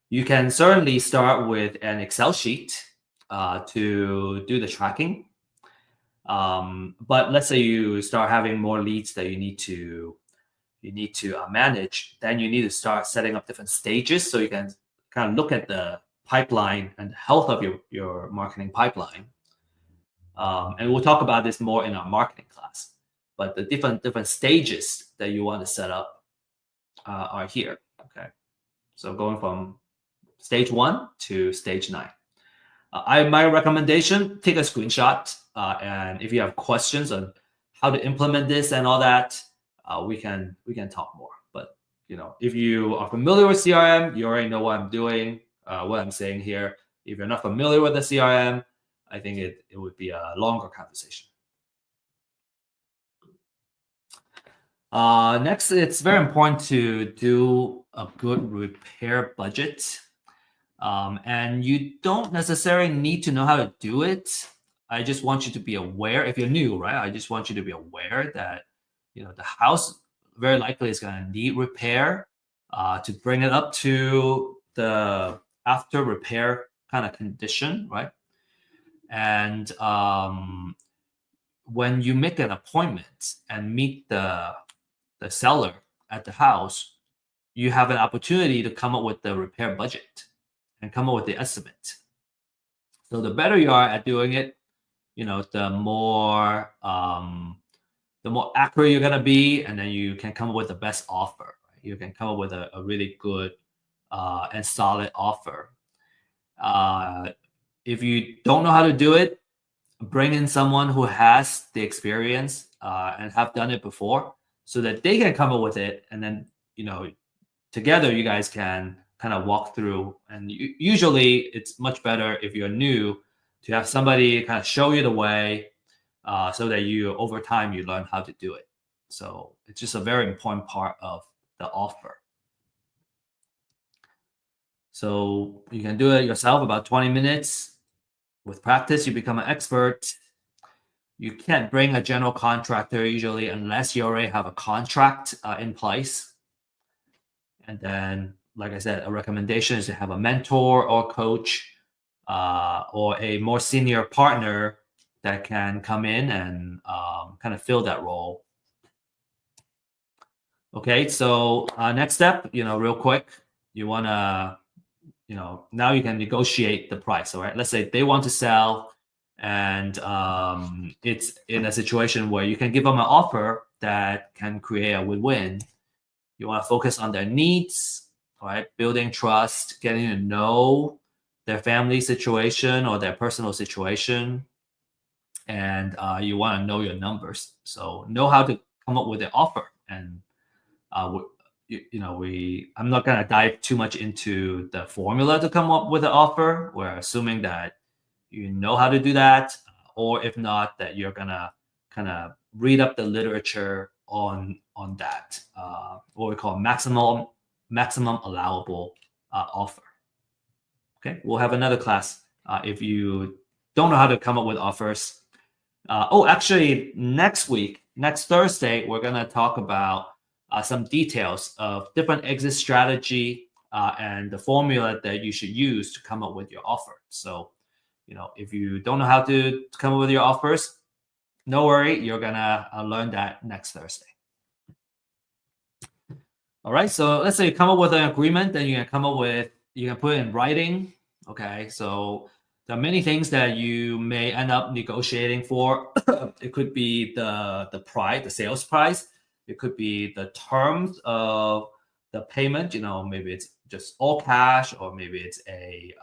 S5: You can certainly start with an Excel sheet to do the tracking. But let's say you start having more leads that you need to manage, then you need to start setting up different stages so you can kind of look at the pipeline and the health of your marketing pipeline. And we'll talk about this more in our marketing class. But the different stages that you want to set up are here. Okay, so going from stage 1 to stage 9. My recommendation: take a screenshot, and if you have questions on how to implement this and all that, we can talk more. But if you are familiar with CRM, you already know what I'm doing, what I'm saying here. If you're not familiar with the CRM, I think it would be a longer conversation. Next, it's very important to do a good repair budget. And you don't necessarily need to know how to do it. I just want you to be aware. If you're new, right? I just want you to be aware that the house very likely is going to need repair to bring it up to the after repair kind of condition, right? And when you make an appointment and meet the seller at the house, you have an opportunity to come up with the repair budget and come up with the estimate. So the better you are at doing it, the more accurate you're gonna be, and then you can come up with the best offer. Right? You can come up with a really good and solid offer. If you don't know how to do it, bring in someone who has the experience and have done it before, so that they can come up with it, and then together you guys can kind of walk through. And usually it's much better if you're new to have somebody kind of show you the way, so that over time you learn how to do it. So it's just a very important part of the offer. So you can do it yourself, about 20 minutes. With practice, you become an expert. You can't bring a general contractor usually unless you already have a contract in place. And then, like I said, a recommendation is to have a mentor or coach or a more senior partner that can come in and kind of fill that role. Okay, so next step, real quick, you want to, now you can negotiate the price. All right, let's say they want to sell, and it's in a situation where you can give them an offer that can create a win-win. You want to focus on their needs, all right, building trust, getting to know their family situation or their personal situation, and you want to know your numbers. So know how to come up with an offer. And I'm not going to dive too much into the formula to come up with an offer. We're assuming that you know how to do that, or if not, that you're going to kind of read up the literature on that, what we call maximum allowable offer. Okay, we'll have another class if you don't know how to come up with offers. Actually, next Thursday, we're going to talk about some details of different exit strategy and the formula that you should use to come up with your offer. So, if you don't know how to come up with your offers, no worry, you're gonna learn that next Thursday. All right, so let's say you come up with an agreement, then you can put it in writing. Okay, so there are many things that you may end up negotiating for. It could be the price, the sales price. It could be the terms of the payment. Maybe it's just all cash, or maybe it's a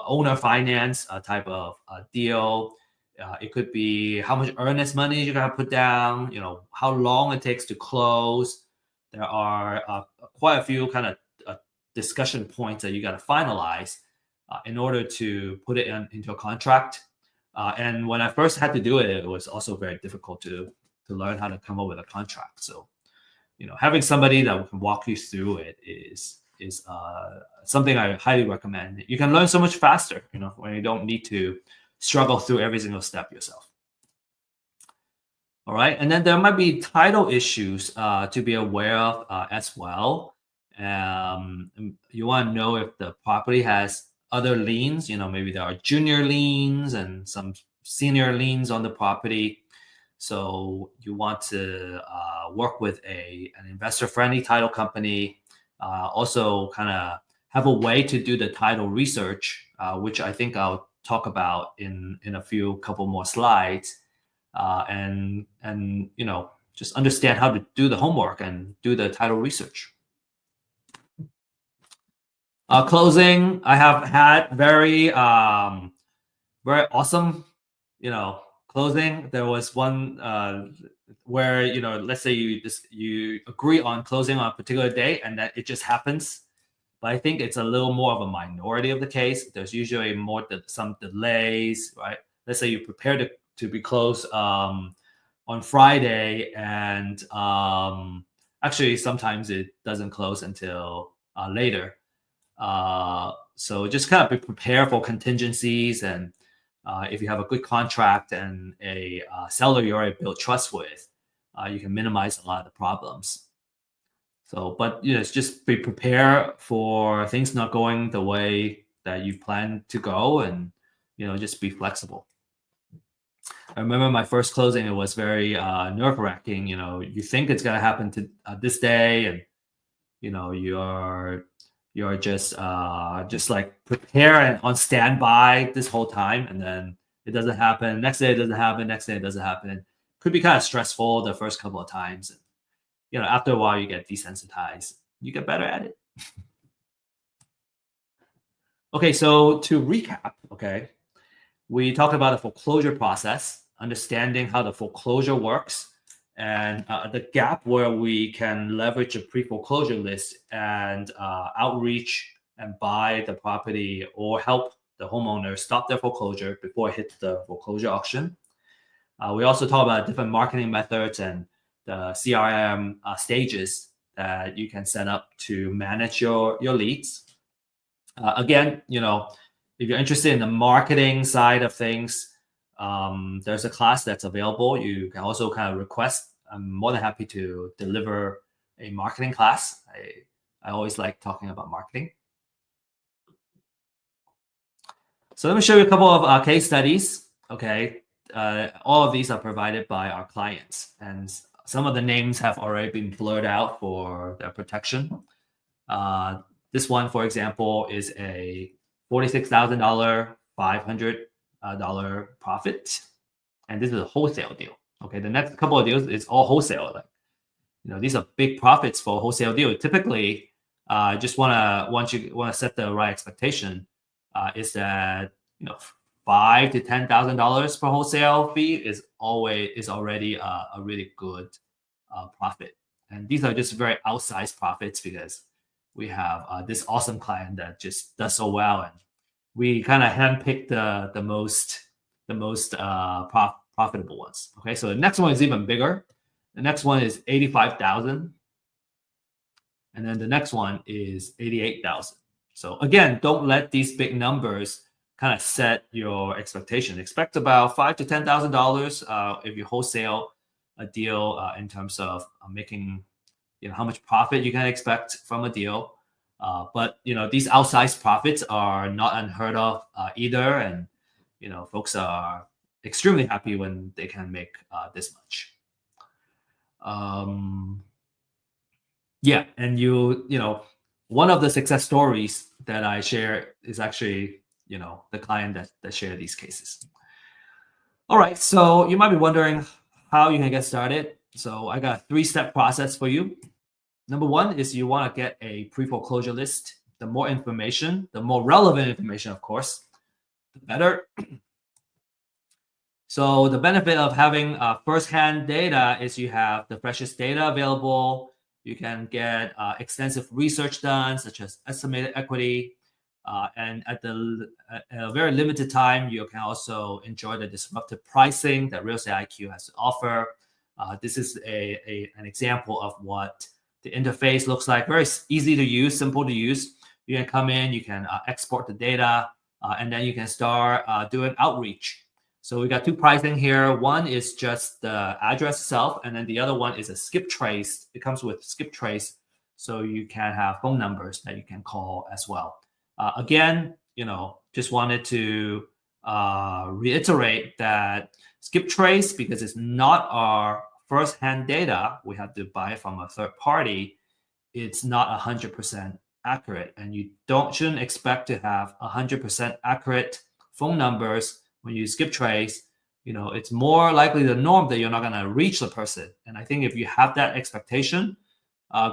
S5: owner finance type of deal. It could be how much earnest money you're gonna put down. How long it takes to close. There are quite a few kind of discussion points that you got to finalize in order to put it into a contract. And when I first had to do it, it was also very difficult to learn how to come up with a contract. So, having somebody that can walk you through it is something I highly recommend. You can learn so much faster, when you don't need to struggle through every single step yourself. All right, and then there might be title issues to be aware of as well. You want to know if the property has other liens. Maybe there are junior liens and some senior liens on the property. So you want to work with an investor-friendly title company. Also, kind of have a way to do the title research, which I think I'll talk about in a couple more slides. And just understand how to do the homework and do the title research. Closing, I have had very awesome, closing. There was one where let's say you agree on closing on a particular day, and that it just happens. But I think it's a little more of a minority of the case. There's usually some delays, right? Let's say you prepare to be closed on Friday, and actually sometimes it doesn't close until later. So just kind of be prepared for contingencies, and if you have a good contract and a seller you already built trust with, you can minimize a lot of the problems. So, but it's just be prepared for things not going the way that you plan to go, and just be flexible. I remember my first closing; it was very nerve-wracking. You think it's gonna happen to this day, and you're you're just like prepare and on standby this whole time, and then it doesn't happen. Next day it doesn't happen. Next day it doesn't happen. Could be kind of stressful the first couple of times. After a while you get desensitized. You get better at it. Okay, so to recap, okay, we talked about the foreclosure process, understanding how the foreclosure works, and the gap where we can leverage a pre-foreclosure list and outreach and buy the property or help the homeowner stop their foreclosure before it hits the foreclosure auction. We also talk about different marketing methods and the CRM stages that you can set up to manage your leads. Again, if you're interested in the marketing side of things, there's a class that's available. You can also kind of request. I'm more than happy to deliver a marketing class. I always like talking about marketing. So let me show you a couple of case studies. Okay, all of these are provided by our clients, and some of the names have already been blurred out for their protection. This one, for example, is a $46,000, $500 profit, and this is a wholesale deal. Okay, the next couple of deals is all wholesale. These are big profits for a wholesale deal. Typically, just want to set the right expectation. Is that $5,000 to $10,000 per wholesale fee is already a really good profit, and these are just very outsized profits because we have this awesome client that just does so well, and we kind of handpick the most profitable ones. Okay, so the next one is even bigger. The next one is $85,000, and then the next one is $88,000. So again, don't let these big numbers kind of set your expectation. Expect about $5,000 to $10,000 if you wholesale a deal in terms of making how much profit you can expect from a deal. But these outsized profits are not unheard of either, and folks are extremely happy when they can make this much. Yeah, and one of the success stories that I share is actually the client that shared these cases. All right, so you might be wondering how you can get started. So I got a 3-step process for you. Number one is you want to get a pre-foreclosure list. The more information, the more relevant information, of course, the better. So the benefit of having first-hand data is you have the freshest data available. You can get extensive research done, such as estimated equity. And at a very limited time, you can also enjoy the disruptive pricing that Real Estate IQ has to offer. This is an example of what the interface looks like. Very easy to use, simple to use. You can come in, you can export the data, and then you can start doing outreach. So we got 2 pricing here. One is just the address itself, and then the other one is a skip trace. It comes with skip trace, so you can have phone numbers that you can call as well. Again, just wanted to reiterate that skip trace, because it's not our first-hand data, we have to buy it from a third party. It's not 100% accurate, and you shouldn't expect to have 100% accurate phone numbers when you skip trace. It's more likely the norm that you're not going to reach the person. And I think if you have that expectation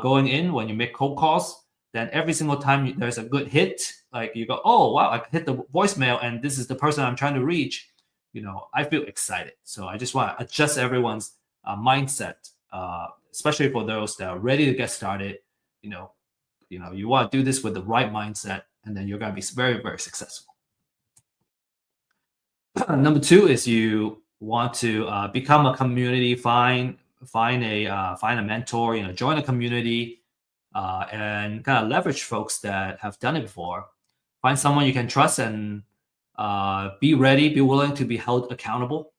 S5: going in when you make cold calls, then every single time there's a good hit, like you go, oh, wow, I hit the voicemail and this is the person I'm trying to reach, I feel excited. So I just want to adjust everyone's mindset, especially for those that are ready to get started. You want to do this with the right mindset, and then you're going to be very, very successful. Number 2 is you want to become a community, find a mentor, join a community, and kind of leverage folks that have done it before. Find someone you can trust, and be willing to be held accountable,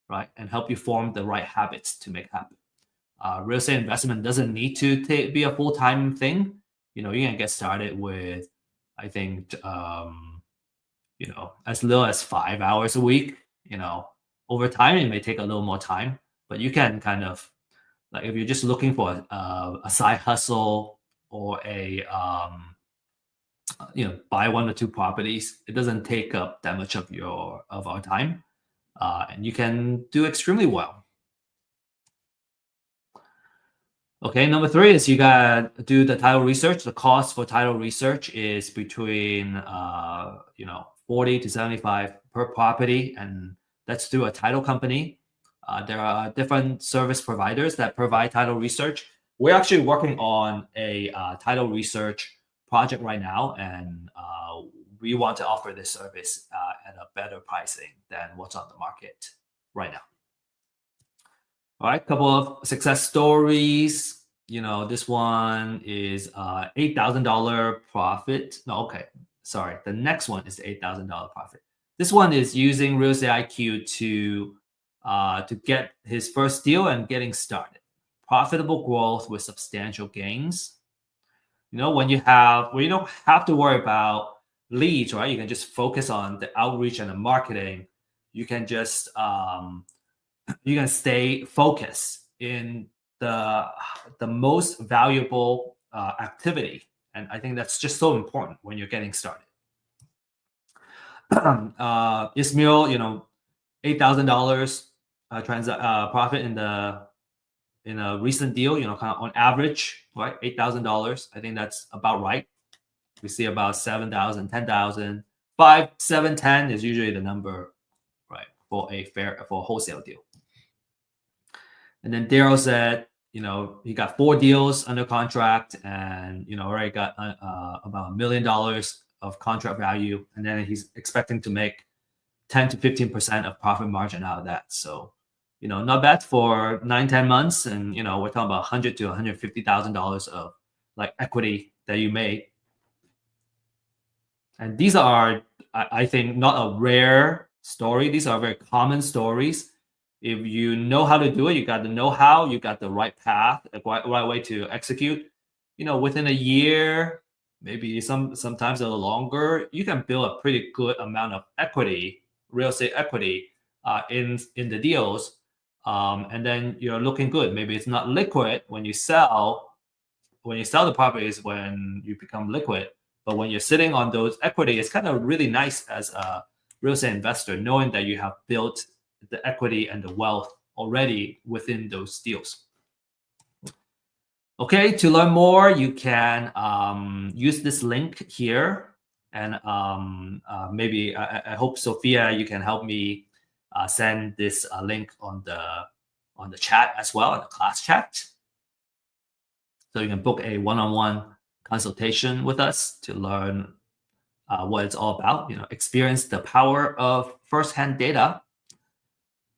S5: right? And help you form the right habits to make happen. Real estate investment doesn't need to be a full-time thing. You can get started with, I think, as little as 5 hours a week. Over time, it may take a little more time, but you can kind of, like, if you're just looking for a side hustle or a buy 1 or 2 properties. It doesn't take up that much of our time, and you can do extremely well. Okay, number 3 is you gotta do the title research. The cost for title research is between 40 to 75 per property, and that's through a title company. There are different service providers that provide title research. We're actually working on a title research project right now, and we want to offer this service at a better pricing than what's on the market right now. All right, couple of success stories. This one is $8,000 profit. No, okay, sorry. The next one is $8,000 profit. This one is using Real Estate IQ to get his first deal and getting started. Profitable growth with substantial gains. When you don't have to worry about leads, right? You can just focus on the outreach and the marketing. You can just you can stay focused in the most valuable activity, and I think that's just so important when you're getting started. Ismail, $8,000 profit in a recent deal. Kind of on average, right? $8,000. I think that's about right. We see about 7,000, 10,000, 5, 7, 10 is usually the number, right, for a wholesale deal. And then Daryl said, he got 4 deals under contract, and already got about $1 million of contract value, and then he's expecting to make 10 to 15% of profit margin out of that. So, not bad for 9-10 months, and we're talking about $100,000 to $150,000 of like equity that you made. And these are, I think, not a rare story. These are very common stories. If you know how to do it, you got the know-how, you got the right path, the right way to execute. Within a year, maybe sometimes a little longer, you can build a pretty good amount of equity, real estate equity, in the deals, and then you're looking good. Maybe it's not liquid when you sell. When you sell the properties, when you become liquid, but when you're sitting on those equity, it's kind of really nice as a real estate investor, knowing that you have built the equity and the wealth already within those deals. Okay, to learn more, you can use this link here, and maybe I hope Sophia, you can help me send this link on the chat as well, in the class chat, so you can book a one-on-one consultation with us to learn what it's all about. Experience the power of firsthand data.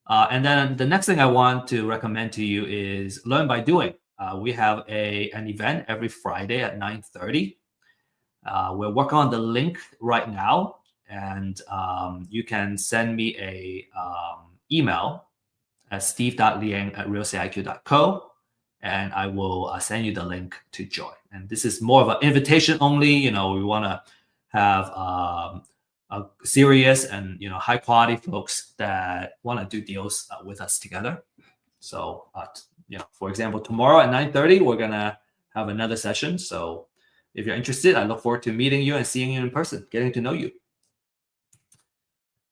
S5: And then the next thing I want to recommend to you is learn by doing. We have an event every Friday at 9:30. We're working on the link right now, and you can send me a email at steve.liang@realestateiq.co, and I will send you the link to join. And this is more of an invitation only. We want to have a serious and high quality folks that want to do deals with us together. So for example, tomorrow at 9:30 we're gonna have another session. So if you're interested, I look forward to meeting you and seeing you in person, getting to know you.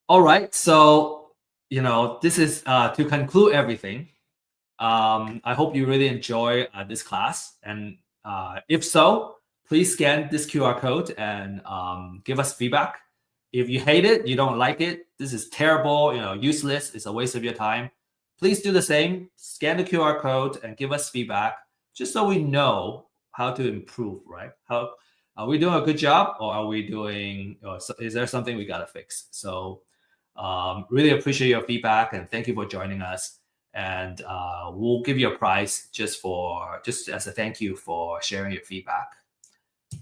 S5: All right, so this is to conclude everything. I hope you really enjoy this class, and if so, please scan this QR code and give us feedback. If you hate it, you don't like it, this is terrible, useless, it's a waste of your time, please do the same. Scan the QR code and give us feedback, just so we know how to improve, right? How are we doing a good job, or are we doing, or is there something we got to fix? So really appreciate your feedback, and thank you for joining us. And we'll give you a prize just as a thank you for sharing your feedback.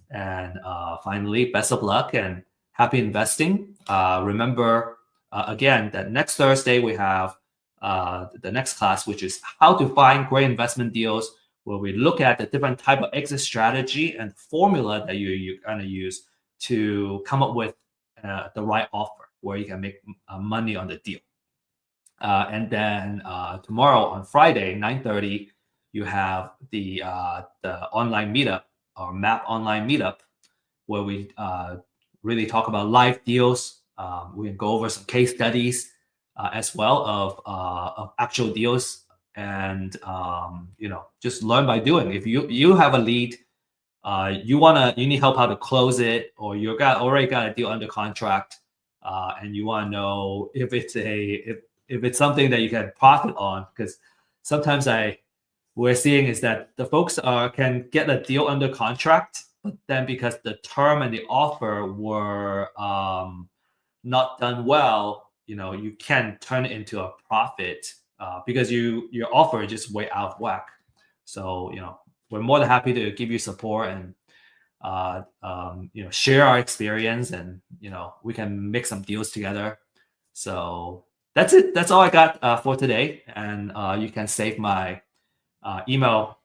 S5: And finally, best of luck and happy investing. Remember, again, that next Thursday we have the next class, which is how to find great investment deals, where we look at the different type of exit strategy and formula that you're going to use to come up with the right offer where you can make money on the deal. And then tomorrow on Friday, 9:30, you have the online meetup, or MAP online meetup. where we really talk about live deals. We can go over some case studies as well of actual deals, and just learn by doing. If you have a lead, you need help how to close it, or already got a deal under contract, and you want to know if it's something that you can profit on, because sometimes we're seeing is that the folks can get a deal under contract, but then because the term and the offer were not done well, you can turn it into a profit because your offer is just way out of whack. So we're more than happy to give you support and share our experience, and we can make some deals together. So that's it. That's all I got for today, and you can save my email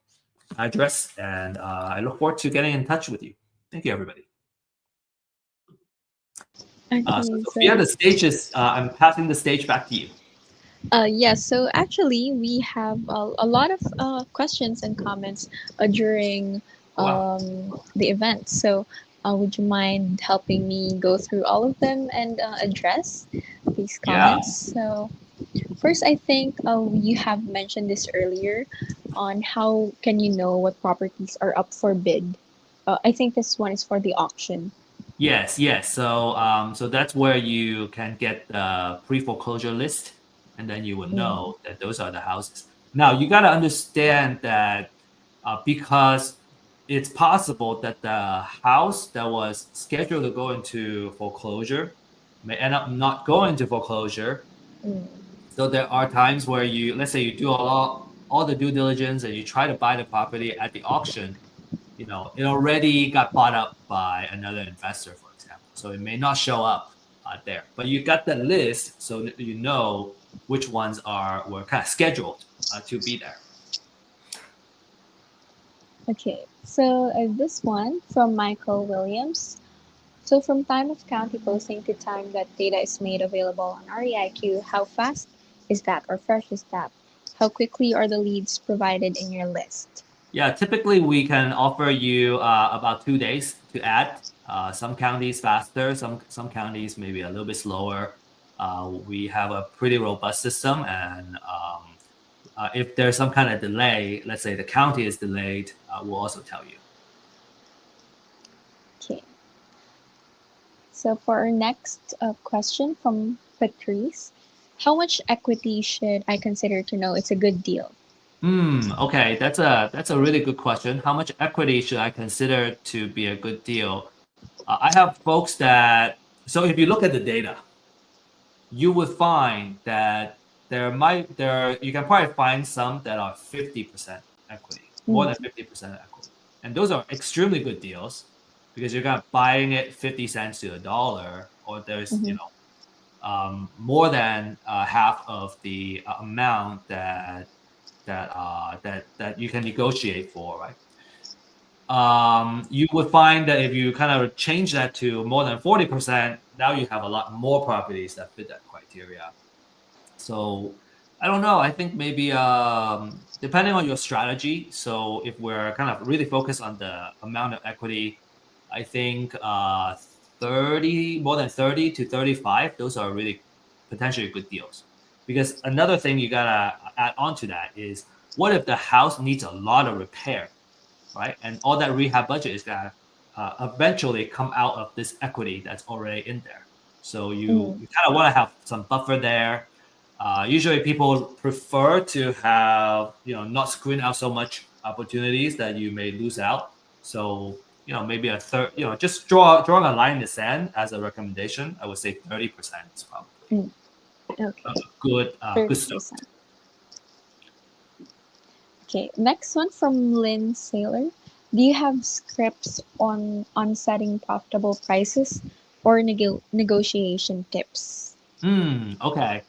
S5: address, and I look forward to getting in touch with you. Thank you, everybody.
S4: Okay,
S5: so Sophia, the stage is I'm passing the stage back to you.
S4: Yes, so actually, we have a lot of questions and comments during
S5: Wow.
S4: the event. So, would you mind helping me go through all of them and address these
S5: Yeah.
S4: comments? So, first, I think you have mentioned this earlier on how can you know what properties are up for bid. I think this one is for the auction.
S5: Yes. So that's where you can get the pre-foreclosure list, and then you will know that those are the houses. Now you got to understand that because it's possible that the house that was scheduled to go into foreclosure may end up not going into foreclosure.
S4: Mm.
S5: So there are times where let's say you do all the due diligence and you try to buy the property at the auction, it already got bought up by another investor, for example. So it may not show up there, but you got the list, so that you know which ones were kind of scheduled to be there.
S4: Okay, so this one from Michael Williams. So from time of county posting to time that data is made available on REIQ, how fast is that or fresh is that? How quickly are the leads provided in your list?
S5: Yeah, typically we can offer you about 2 days to add. Some counties faster, some counties maybe a little bit slower. We have a pretty robust system, and if there's some kind of delay, let's say the county is delayed, we'll also tell you.
S4: Okay. So for our next question from Patrice, how much equity should I consider to know it's a good deal?
S5: Okay, that's a really good question. How much equity should I consider to be a good deal? I have folks so if you look at the data, you would find that you can probably find some that are 50% equity, more than 50% equity. And those are extremely good deals because you're kind of buying it 50 cents to a dollar, or there's, more than half of the amount that you can negotiate for, right? You would find that if you kind of change that to more than 40%, now you have a lot more properties that fit that criteria. So I don't know. I think maybe depending on your strategy. So if we're kind of really focused on the amount of equity, I think more than 30 to 35, those are really potentially good deals. Because another thing you gotta add on to that is, what if the house needs a lot of repair, right? And all that rehab budget is gonna eventually come out of this equity that's already in there. So you kind of want to have some buffer there. Usually people prefer to have, not screen out so much opportunities that you may lose out. So, maybe a third, just drawing a line in the sand as a recommendation, I would say 30% is probably
S4: Okay.
S5: Good stuff.
S4: Okay, next one from Lynn Saylor. Do you have scripts on setting profitable prices or negotiation tips?
S5: Okay.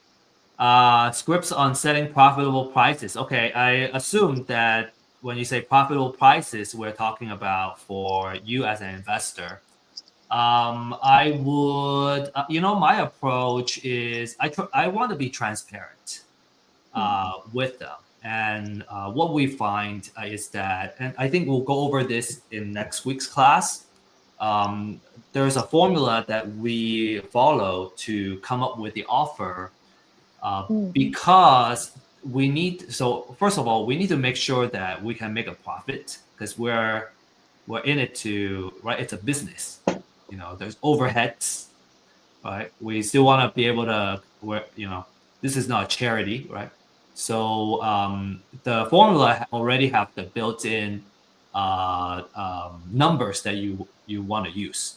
S5: Scripts on setting profitable prices. Okay, I assume that when you say profitable prices, we're talking about for you as an investor. I would, my approach is I want to be transparent with them. And what we find is that, and I think we'll go over this in next week's class, there's a formula that we follow to come up with the offer because we need. So first of all, we need to make sure that we can make a profit because we're in it to, right? It's a business. There's overheads, right? We still want to be able to, this is not a charity, right? So the formula already have the built-in numbers that you want to use.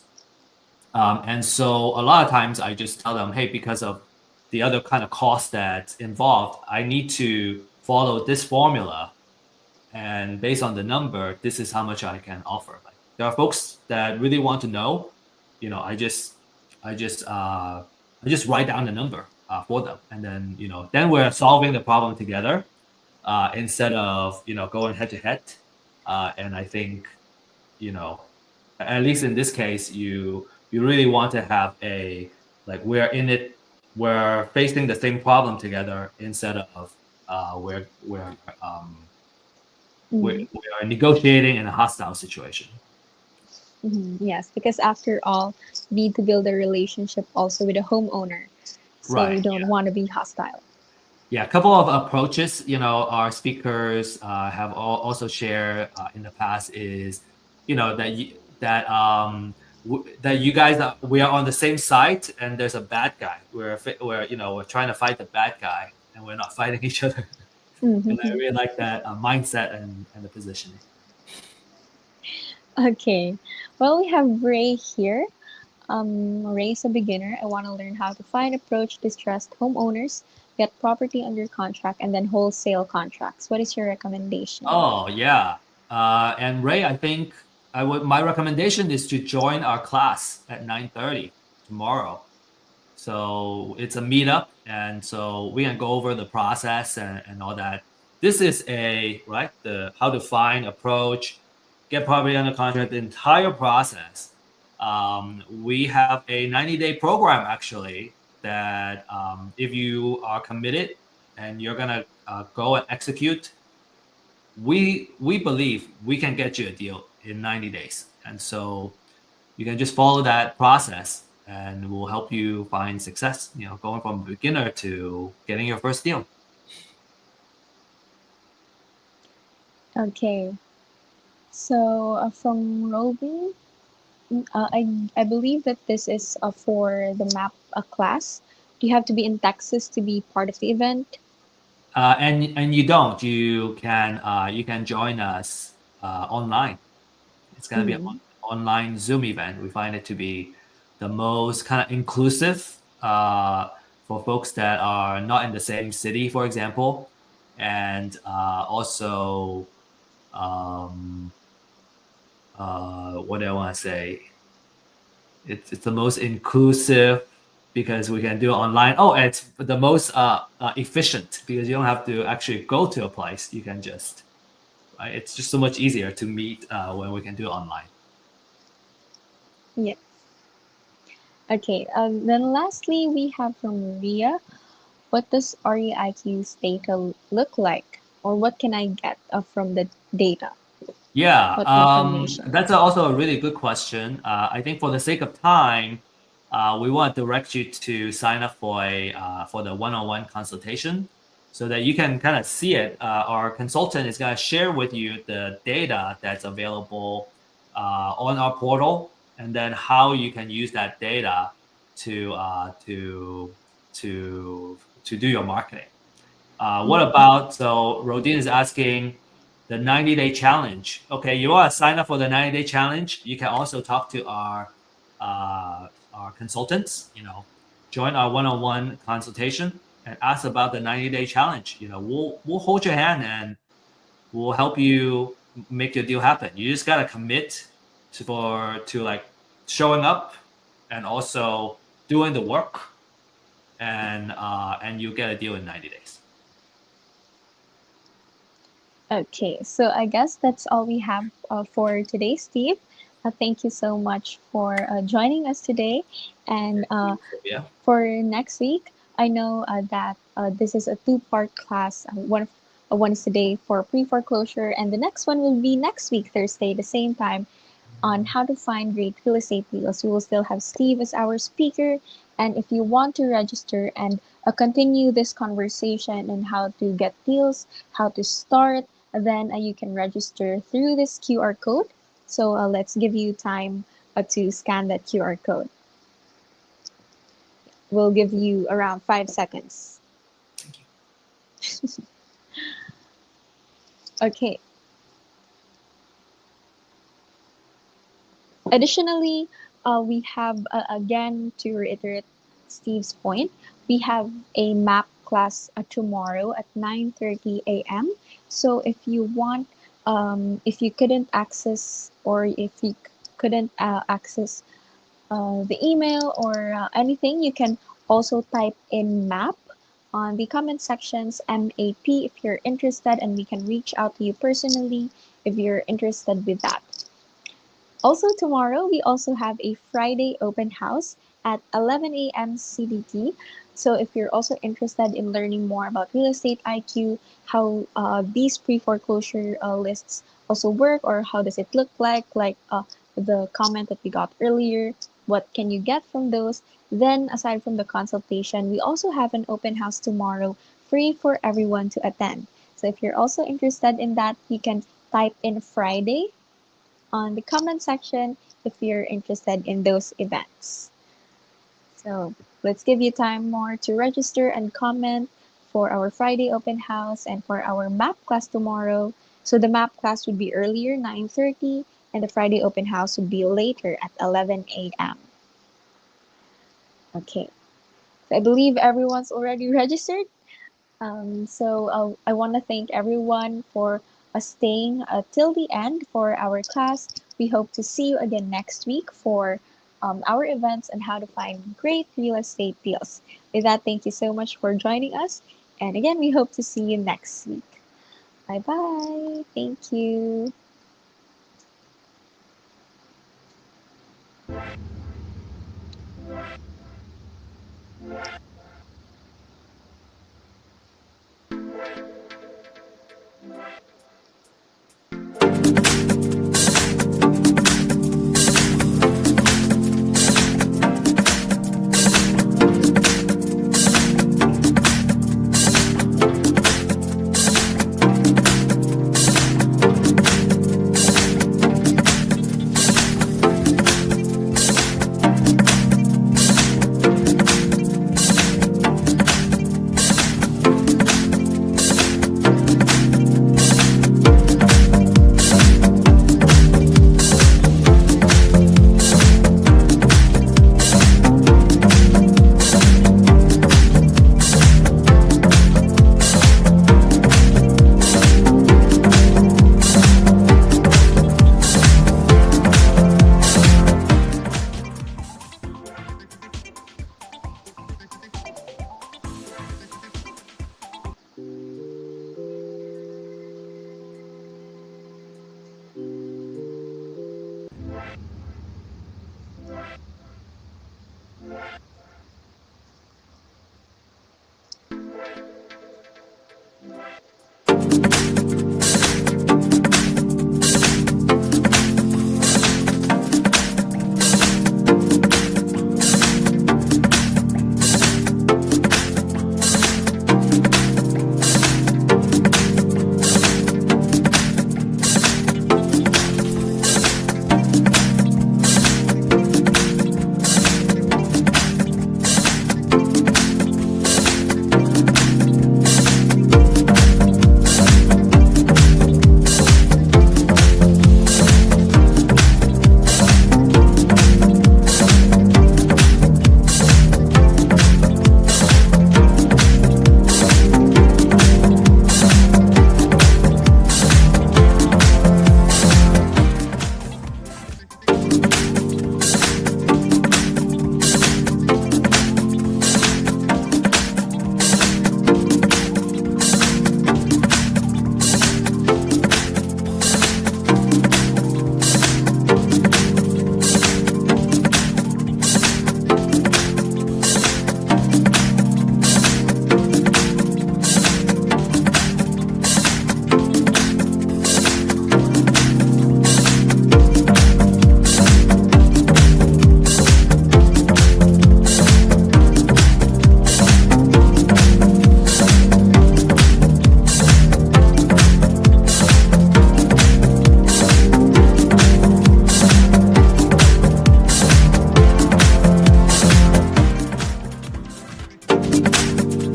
S5: And so a lot of times I just tell them, hey, because of the other kind of cost that's involved, I need to follow this formula. And based on the number, this is how much I can offer. Like, there are folks that really want to know, I just write down the number for them, and then we're solving the problem together instead of going head to head. And I think at least in this case, you really want to have we're in it, we're facing the same problem together instead of we're are negotiating in a hostile situation.
S4: Yes, because after all, you need to build a relationship also with the homeowner. So
S5: Right,
S4: you don't want to be hostile.
S5: Yeah, a couple of approaches, our speakers have also shared in the past is, that you guys we are on the same side and there's a bad guy. We're trying to fight the bad guy and we're not fighting each other. And I really like that mindset and the positioning.
S4: Okay, well, we have Ray here. Ray is a beginner. I want to learn how to find, approach distressed homeowners, get property under contract, and then wholesale contracts. What is your recommendation?
S5: Oh yeah, and Ray, I think my recommendation is to join our class at 9:30 tomorrow. So it's a meetup, and so we can go over the process and all that. This is the how to find, approach, get property under contract, the entire process. We have a 90-day program actually that if you are committed and you're gonna go and execute, we believe we can get you a deal in 90 days. And so you can just follow that process and we'll help you find success, going from beginner to getting your first deal.
S4: Okay. So from Robin, I believe that this is for the map class. Do you have to be in Texas to be part of the event?
S5: And you don't. You can join us online. It's gonna be an online Zoom event. We find it to be the most kind of inclusive for folks that are not in the same city, for example, and also what do I want to say? It's the most inclusive because we can do it online. Oh, it's the most efficient because you don't have to actually go to a place. You can just, right? It's just so much easier to meet when we can do it online.
S4: Yeah. Okay. Then lastly, we have from Maria. What does REIQ's data look like, or what can I get from the data?
S5: Yeah,
S4: What information?
S5: that's also a really good question. I think for the sake of time, we want to direct you to sign up for the one-on-one consultation so that you can kind of see it. Our consultant is going to share with you the data that's available on our portal, and then how you can use that data to do your marketing. What about, so Rodin is asking the 90-day challenge. Okay, you want to sign up for the 90-day challenge. You can also talk to our consultants, join our one-on-one consultation and ask about the 90-day challenge. We'll hold your hand and we'll help you make your deal happen. You just got to commit to like showing up and also doing the work, and you get a deal in 90 days.
S4: Okay, so I guess that's all we have for today, Steve. Thank you so much for joining us today. And for next week, I know that this is a two-part class. One is today for pre-foreclosure, and the next one will be next week, Thursday, the same time, on how to find great real estate deals. We will still have Steve as our speaker. And if you want to register and continue this conversation on how to get deals, how to start, then you can register through this QR code. So let's give you time to scan that QR code. We'll give you around 5 seconds.
S5: Thank you.
S4: Okay. Additionally, we have, again, to reiterate Steve's point, we have a map class tomorrow at 9:30 a.m. So if you want, if you couldn't access or if you couldn't access the email or anything, you can also type in map on the comment sections, MAP, if you're interested, and we can reach out to you personally if you're interested with that. Also tomorrow, we also have a Friday open house at 11 a.m. CDT. So if you're also interested in learning more about real estate IQ, how these pre-foreclosure lists also work, or how does it look like the comment that we got earlier, what can you get from those? Then aside from the consultation, we also have an open house tomorrow, free for everyone to attend. So if you're also interested in that, you can type in Friday on the comment section if you're interested in those events. So let's give you time more to register and comment for our Friday open house and for our map class tomorrow. So the map class would be earlier, 9:30, and the Friday open house would be later at 11 a.m. Okay, so I believe everyone's already registered. I want to thank everyone for staying till the end for our class. We hope to see you again next week for our events and how to find great real estate deals. With that, thank you so much for joining us. And again, we hope to see you next week. Bye bye. Thank you.